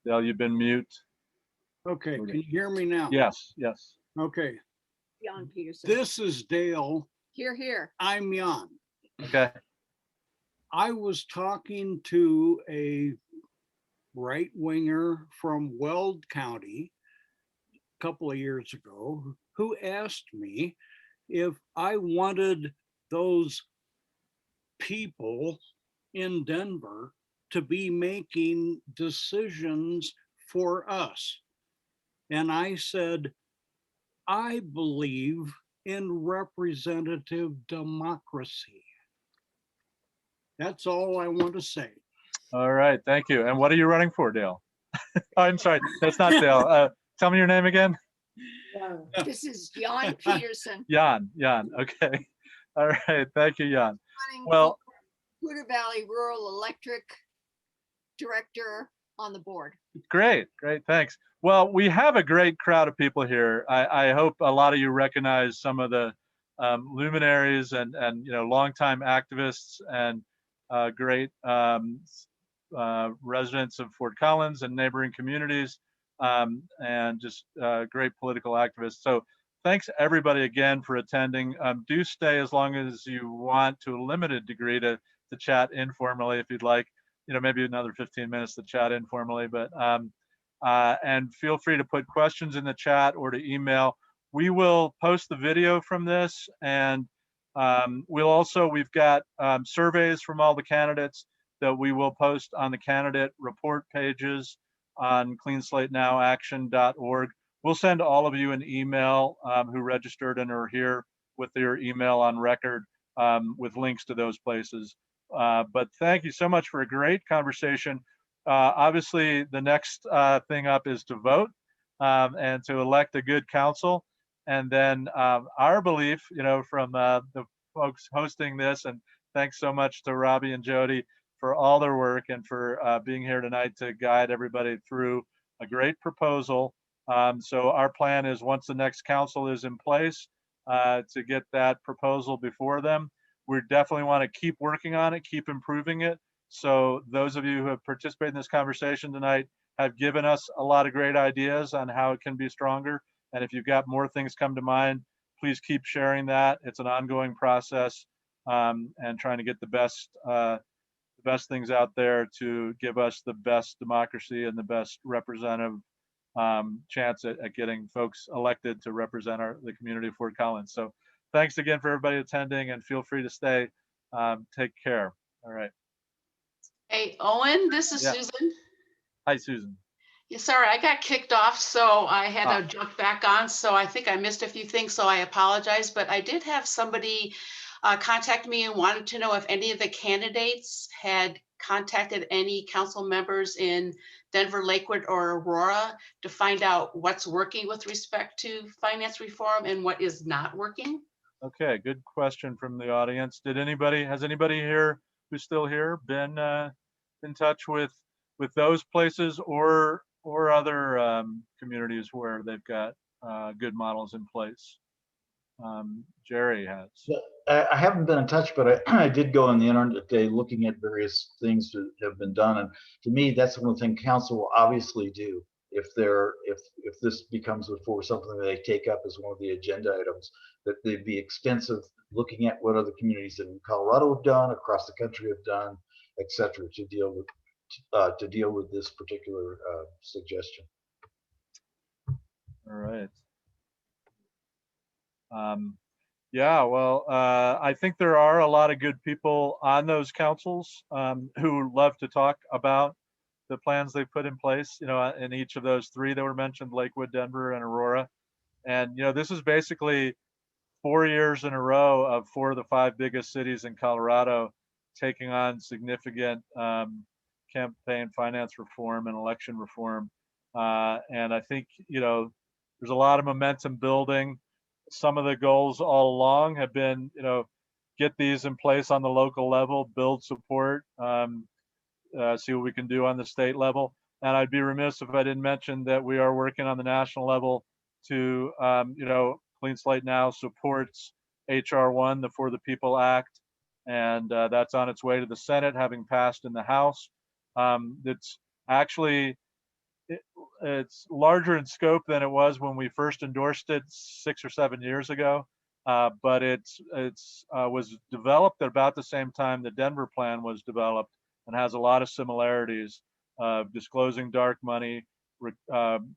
Dale, you've been mute. Okay, can you hear me now? Yes, yes. Okay, Jan Peterson. this is Dale. Here, here. I'm Jan. Okay. I was talking to a right winger from Weld County a couple of years ago who asked me if I wanted those people in Denver to be making decisions for us. And I said, I believe in representative democracy. That's all I want to say. All right, thank you. And what are you running for, Dale? Oh, I'm sorry, that's not Dale. Tell me your name again. This is Jan Peterson. Jan, okay. All right, thank you, Jan. Well, Huda Valley Rural Electric Director on the board. great, thanks. Well, we have a great crowd of people here. I hope a lot of you recognize some of the luminaries and longtime activists and great residents of Fort Collins and neighboring communities, and just great political activists. So thanks everybody again for attending. Do stay as long as you want, to a limited degree, to chat informally if you'd like. Maybe another 15 minutes to chat informally, but and feel free to put questions in the chat or to email. We will post the video from this, and we've got surveys from all the candidates that we will post on the candidate report pages on CleanSlateNowAction.org. We'll send all of you an email who registered and are here with their email on record with links to those places. But thank you so much for a great conversation. Obviously, the next thing up is to vote and to elect a good council. And then our belief, from the folks hosting this, and thanks so much to Robbie and Jody for all their work and for being here tonight to guide everybody through a great proposal. So our plan is, once the next council is in place, to get that proposal before them. We definitely want to keep working on it, keep improving it. So those of you who have participated in this conversation tonight have given us a lot of great ideas on how it can be stronger. And if you've got more things come to mind, please keep sharing that. It's an ongoing process, and trying to get the best things out there to give us the best democracy and the best representative chance at getting folks elected to represent the community of Fort Collins. So thanks again for everybody attending, and feel free to stay. Take care. All right. Hey, Owen, this is Yeah. Susan. Hi, Susan. Yeah, sorry, I got kicked off, so I had to jump back on. So I think I missed a few things, so I apologize. But I did have somebody contact me and wanted to know if any of the candidates had contacted any council members in Denver, Lakewood, or Aurora to find out what's working with respect to finance reform and what is not working. Okay, good question from the audience. Has anybody here who's still here been in touch with those places or other communities where they've got good models in place? Gerry has. I haven't been in touch, but I did go on the internet today looking at various things that have been done, and to me, that's one thing council will obviously do if this becomes before something that they take up as one of the agenda items. That they'd be extensive looking at what other communities in Colorado have done, across the country have done, etc., to deal with this particular suggestion. All right. Yeah, well, I think there are a lot of good people on those councils who love to talk about the plans they've put in place, in each of those three that were mentioned, Lakewood, Denver, and Aurora. And, this is basically 4 years in a row of 4 of the 5 biggest cities in Colorado taking on significant campaign finance reform and election reform. And I think, there's a lot of momentum building. Some of the goals all along have been, get these in place on the local level, build support, see what we can do on the state level. And I'd be remiss if I didn't mention that we are working on the national level to, Clean Slate Now supports HR1, the For the People Act, and that's on its way to the Senate, having passed in the House. It's actually, it's larger in scope than it was when we first endorsed it 6 or 7 years ago, but it's was developed at about the same time the Denver plan was developed, and has a lot of similarities of disclosing dark money,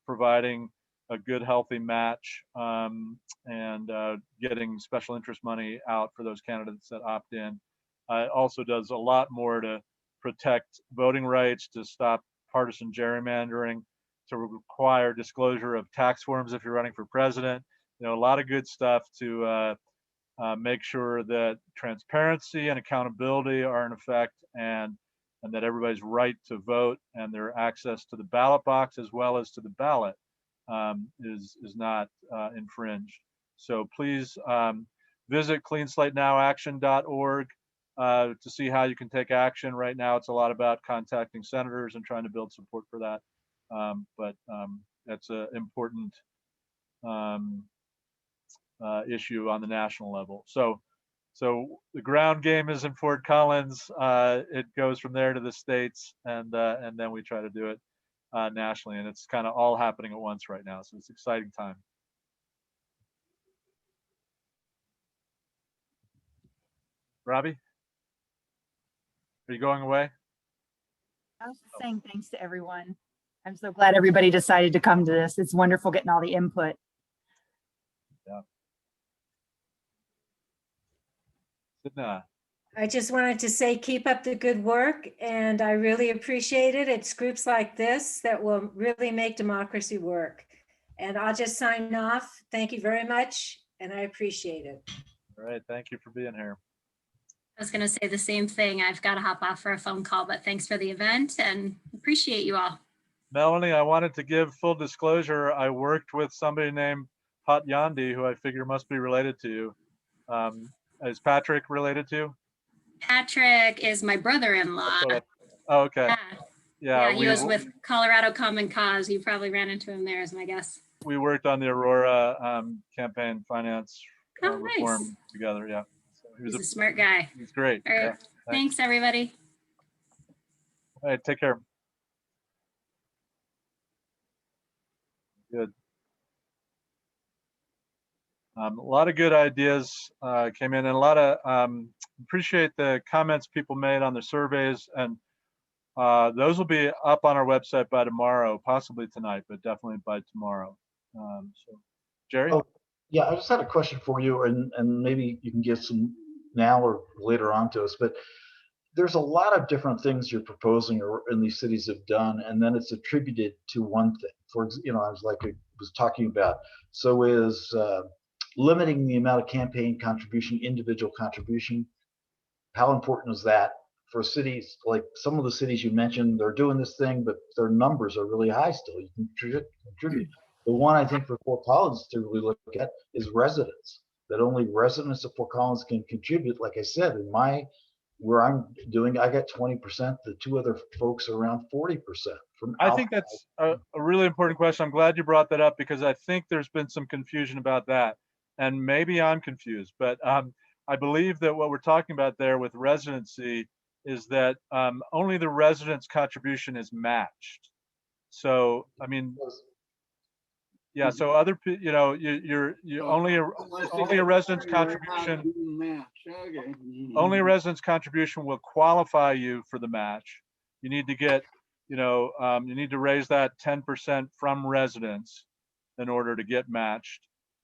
providing a good healthy match, and getting special interest money out for those candidates that opt in. It also does a lot more to protect voting rights, to stop partisan gerrymandering, to require disclosure of tax forms if you're running for president. A lot of good stuff to make sure that transparency and accountability are in effect, and that everybody's right to vote and their access to the ballot box as well as to the ballot is not infringed. So please visit CleanSlateNowAction.org to see how you can take action. Right now, it's a lot about contacting senators and trying to build support for that. But that's an important issue on the national level. So the ground game is in Fort Collins. It goes from there to the states, and then we try to do it nationally. And it's kind of all happening at once right now. So it's an exciting time. Robbie, are you going away? I was just saying thanks to everyone. I'm so glad everybody decided to come to this. It's wonderful getting all the input. Yeah. Sidna. I just wanted to say, keep up the good work, and I really appreciate it. It's groups like this that will really make democracy work. And I'll just sign off. Thank you very much, and I appreciate it. All right, thank you for being here. I was going to say the same thing. I've got to hop off for a phone call, but thanks for the event and appreciate you all. Melanie, I wanted to give full disclosure. I worked with somebody named Potyondy, who I figure must be related to you. Is Patrick related to you? Patrick is my brother-in-law. Oh, okay. Yeah, he was with Colorado Common Cause. You probably ran into him there, is my guess. We worked on the Aurora campaign finance reform nice. together. Yeah. So he's a smart guy. He's great. All right. Yeah, thanks, everybody. All right, take care. Good. A lot of good ideas came in, and a lot of appreciate the comments people made on the surveys, and those will be up on our website by tomorrow, possibly tonight, but definitely by tomorrow. So, Gerry? Oh, yeah, I just had a question for you, and maybe you can give some now or later on to us, but there's a lot of different things you're proposing or in these cities have done, and then it's attributed to one thing. For I was talking about, so is limiting the amount of campaign contribution, individual contribution. How important is that for cities? Like some of the cities you mentioned, they're doing this thing, but their numbers are really high still. You can contribute. The one I think for Fort Collins to really look at is residents. That only residents of Fort Collins can contribute. Like I said, in where I'm doing, I got 20%. The two other folks are around 40%. I think that's a really important question. I'm glad you brought that up, because I think there's been some confusion about that. And maybe I'm confused, but I believe that what we're talking about there with residency is that only the resident's contribution is matched. So, I mean, yeah. So other, you're only a resident's contribution. Only a resident's contribution will qualify you for the match. You need to get, you need to raise that 10% from residents in order to get matched.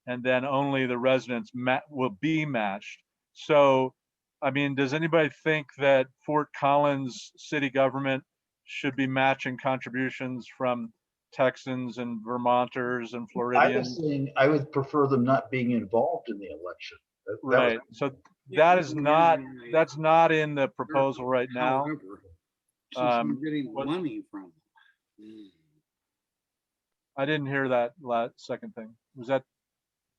And then only the residents will be matched. So, I mean, does anybody think that Fort Collins city government should be matching contributions from Texans and Vermonters and Floridians? I was saying I would prefer them not being involved in the election. Right. So that is not, that's not in the proposal right now. However, since we're getting money from them. I didn't hear that second thing. Was that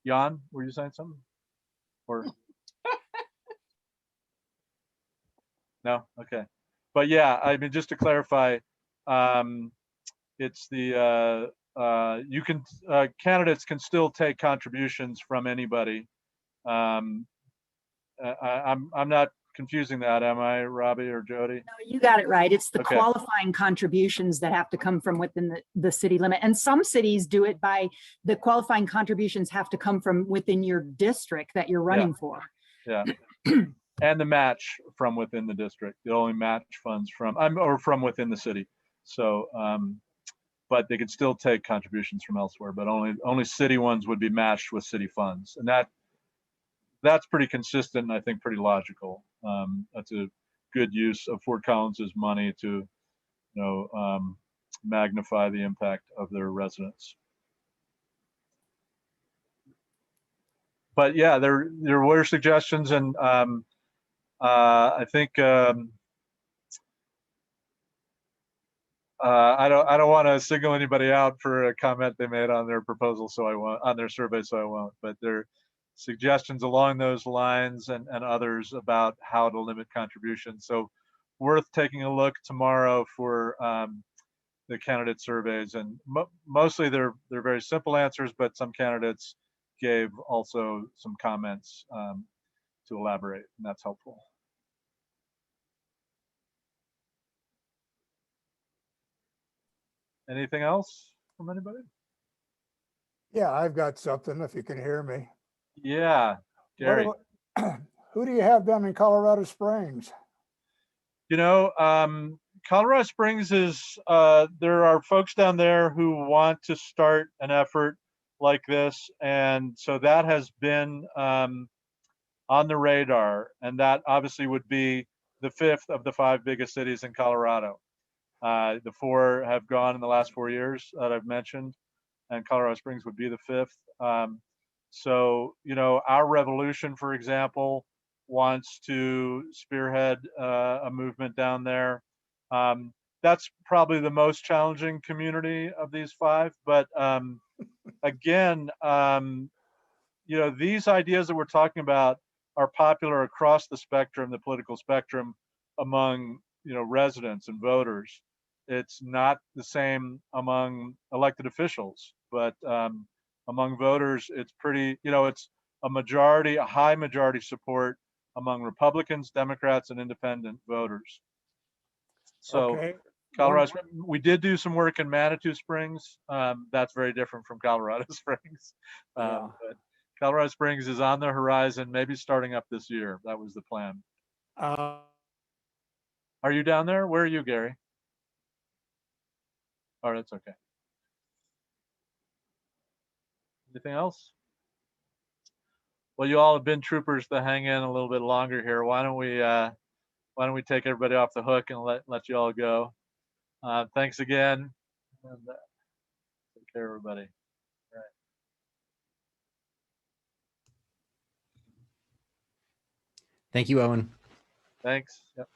Jan? Were you saying something? Or no? Okay. But yeah, I mean, just to clarify, it's the you can candidates can still take contributions from anybody. I'm not confusing that, am I, Robbie or Jody? No, you got it right. It's the Okay. qualifying contributions that have to come from within the city limit. And some cities do it by the qualifying contributions have to come from within your district that you're running for. Yeah. And the match from within the district. They only match funds from, or from within the city. So, but they could still take contributions from elsewhere, but only city ones would be matched with city funds. And that's pretty consistent and I think pretty logical. That's a good use of Fort Collins's money to, magnify the impact of their residents. But yeah, there were suggestions, and I think I don't want to single anybody out for a comment they made on their proposal, so I won't, on their survey, so I won't. But there are suggestions along those lines and others about how to limit contributions. So worth taking a look tomorrow for the candidate surveys, and mostly they're very simple answers, but some candidates gave also some comments to elaborate, and that's helpful. Anything else from anybody? Yeah, I've got something, if you can hear me. Yeah, Gerry. Who do you have down in Colorado Springs? Colorado Springs is, there are folks down there who want to start an effort like this. And so that has been on the radar. And that obviously would be the 5th of the 5 biggest cities in Colorado. The 4 have gone in the last 4 years that I've mentioned, and Colorado Springs would be the 5th. So, our revolution, for example, wants to spearhead a movement down there. That's probably the most challenging community of these 5. But again, these ideas that we're talking about are popular across the spectrum, the political spectrum, among residents and voters. It's not the same among elected officials, but among voters, it's pretty, it's a high majority support among Republicans, Democrats, and independent voters. So Okay. Colorado, we did do some work in Manitou Springs. That's very different from Colorado Springs. But Colorado Springs is on the horizon, maybe starting up this year. That was the plan. Are you down there? Where are you, Gerry? Oh, that's okay. Anything else? Well, you all have been troopers to hang in a little bit longer here. Why don't we take everybody off the hook and let you all go? Thanks again. And, take care, everybody. All right. Thank you, Owen. Thanks. Yep.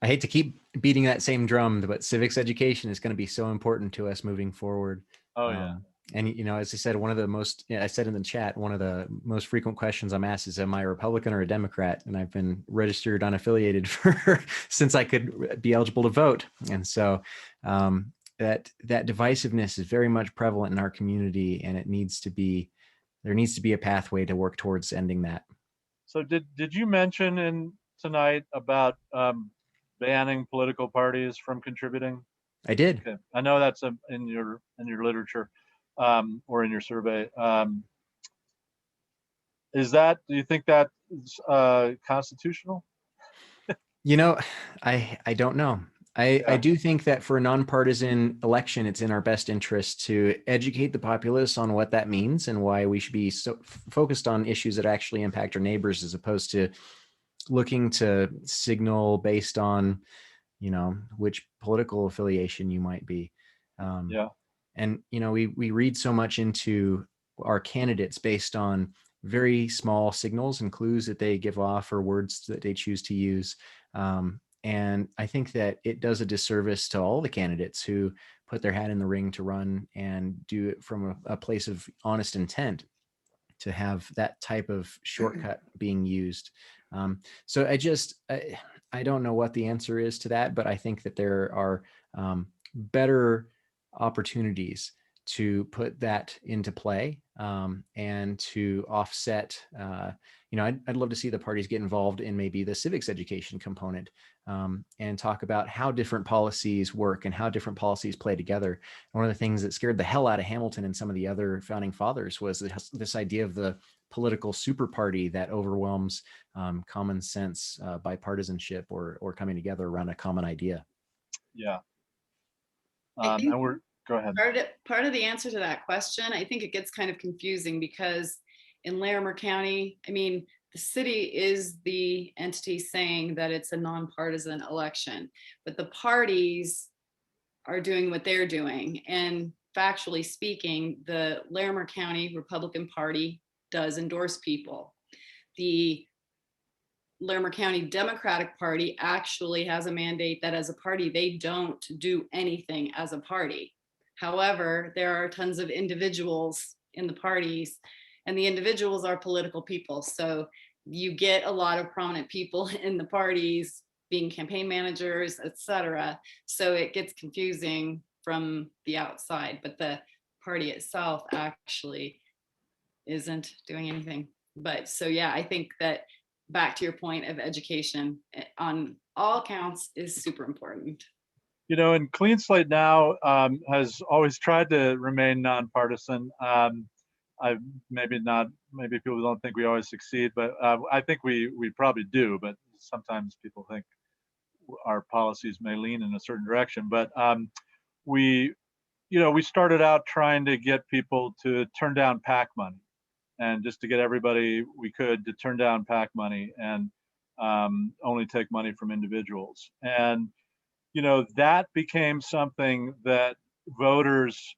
I hate to keep beating that same drum, but civics education is going to be so important to us moving forward. Oh, yeah. And, as I said, I said in the chat, one of the most frequent questions I'm asked is, am I a Republican or a Democrat? And I've been registered unaffiliated since I could be eligible to vote. And so that divisiveness is very much prevalent in our community, and there needs to be a pathway to work towards ending that. So did you mention tonight about banning political parties from contributing? I did. Okay. I know that's in your literature or in your survey. Do you think that is constitutional? I don't know. I do think that for a nonpartisan election, it's in our best interest to educate the populace on what that means and why we should be so focused on issues that actually impact our neighbors, as opposed to looking to signal based on, which political affiliation you might be. And, we read so much into our candidates based on very small signals and clues that they give off, or words that they choose to use. And I think that it does a disservice to all the candidates who put their hat in the ring to run and do it from a place of honest intent, to have that type of shortcut being used. So I don't know what the answer is to that, but I think that there are better opportunities to put that into play, and to offset, I'd love to see the parties get involved in maybe the civics education component, and talk about how different policies work and how different policies play together. One of the things that scared the hell out of Hamilton and some of the other founding fathers was this idea of the political super party that overwhelms common sense, bipartisanship, or coming together around a common idea. Yeah. I think Go ahead. Part of the answer to that question, I think it gets kind of confusing because in Larimer County, I mean, the city is the entity saying that it's a nonpartisan election, but the parties are doing what they're doing. And factually speaking, the Larimer County Republican Party does endorse people. The Larimer County Democratic Party actually has a mandate that as a party, they don't do anything as a party. However, there are tons of individuals in the parties, and the individuals are political people. So you get a lot of prominent people in the parties being campaign managers, etc. So it gets confusing from the outside, but the party itself actually isn't doing anything. But so, yeah, I think that back to your point of education on all counts is super important. And CleanSlateNow has always tried to remain nonpartisan. Maybe people don't think we always succeed, but I think we probably do. But sometimes people think our policies may lean in a certain direction. But we started out trying to get people to turn down PAC money, and just to get everybody we could to turn down PAC money and only take money from individuals. And that became something that voters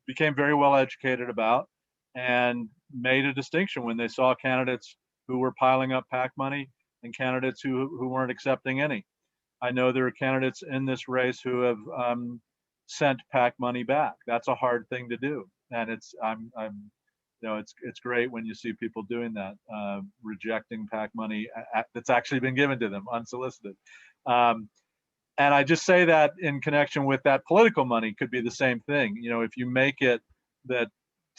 became very well educated about, and made a distinction when they saw candidates who were piling up PAC money and candidates who weren't accepting any. I know there are candidates in this race who have sent PAC money back. That's a hard thing to do, and it's great when you see people doing that, rejecting PAC money that's actually been given to them unsolicited. And I just say that in connection with that political money could be the same thing. If you make it that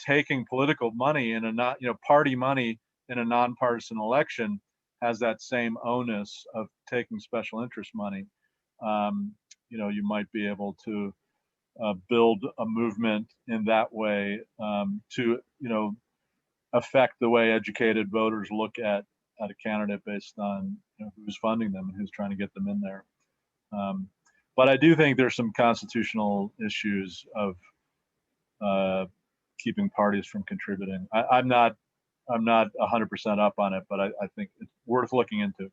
taking political money in party money in a nonpartisan election has that same onus of taking special interest money, you might be able to build a movement in that way to, affect the way educated voters look at a candidate based on who's funding them and who's trying to get them in there. But I do think there's some constitutional issues of keeping parties from contributing. I'm not 100% up on it, but I think it's worth looking into.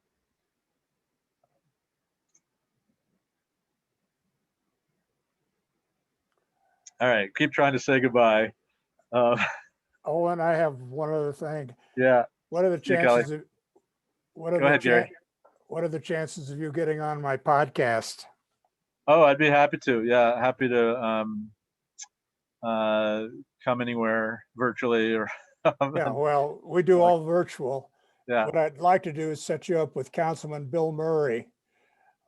All right, keep trying to say goodbye. Owen, I have one other thing. Yeah. What are the chances of Go ahead, Gerry. What are the chances of you getting on my podcast? Oh, I'd be happy to. Yeah, happy to come anywhere virtually or. Yeah, well, we do all virtual. Yeah. What I'd like to do is set you up with Councilman Bill Murray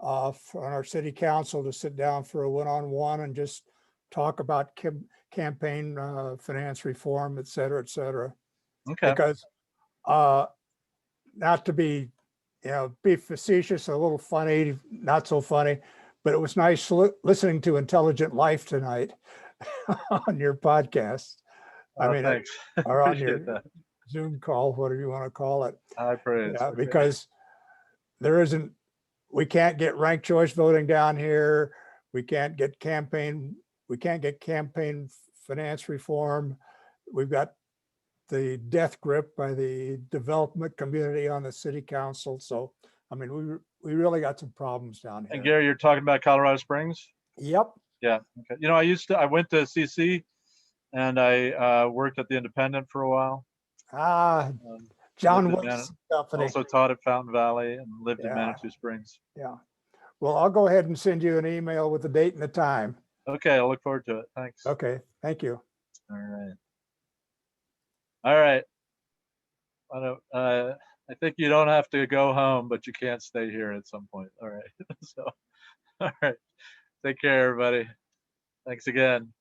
on our city council to sit down for a one-on-one and just talk about campaign finance reform, et cetera, et cetera. Okay. Because not to be, be facetious, a little funny, not so funny, but it was nice listening to Intelligent Life tonight on your podcast. Thanks. Or on your that. Zoom call, whatever you want to call it. I praise. Yeah, because we can't get ranked choice voting down here. We can't get campaign finance reform. We've got the death grip by the development community on the city council. So, we really got some problems down here. And Gerry, you're talking about Colorado Springs? Yep. Yeah. Okay. I went to CC and I worked at the Independent for a while. John Woods Company. Also taught at Fountain Valley and lived in Manitou Springs. Yeah. Well, I'll go ahead and send you an email with the date and the time. Okay. I'll look forward to it. Thanks. Okay. Thank you. All right. All right. I think you don't have to go home, but you can't stay here at some point. All right. So, all right. Take care, everybody. Thanks again.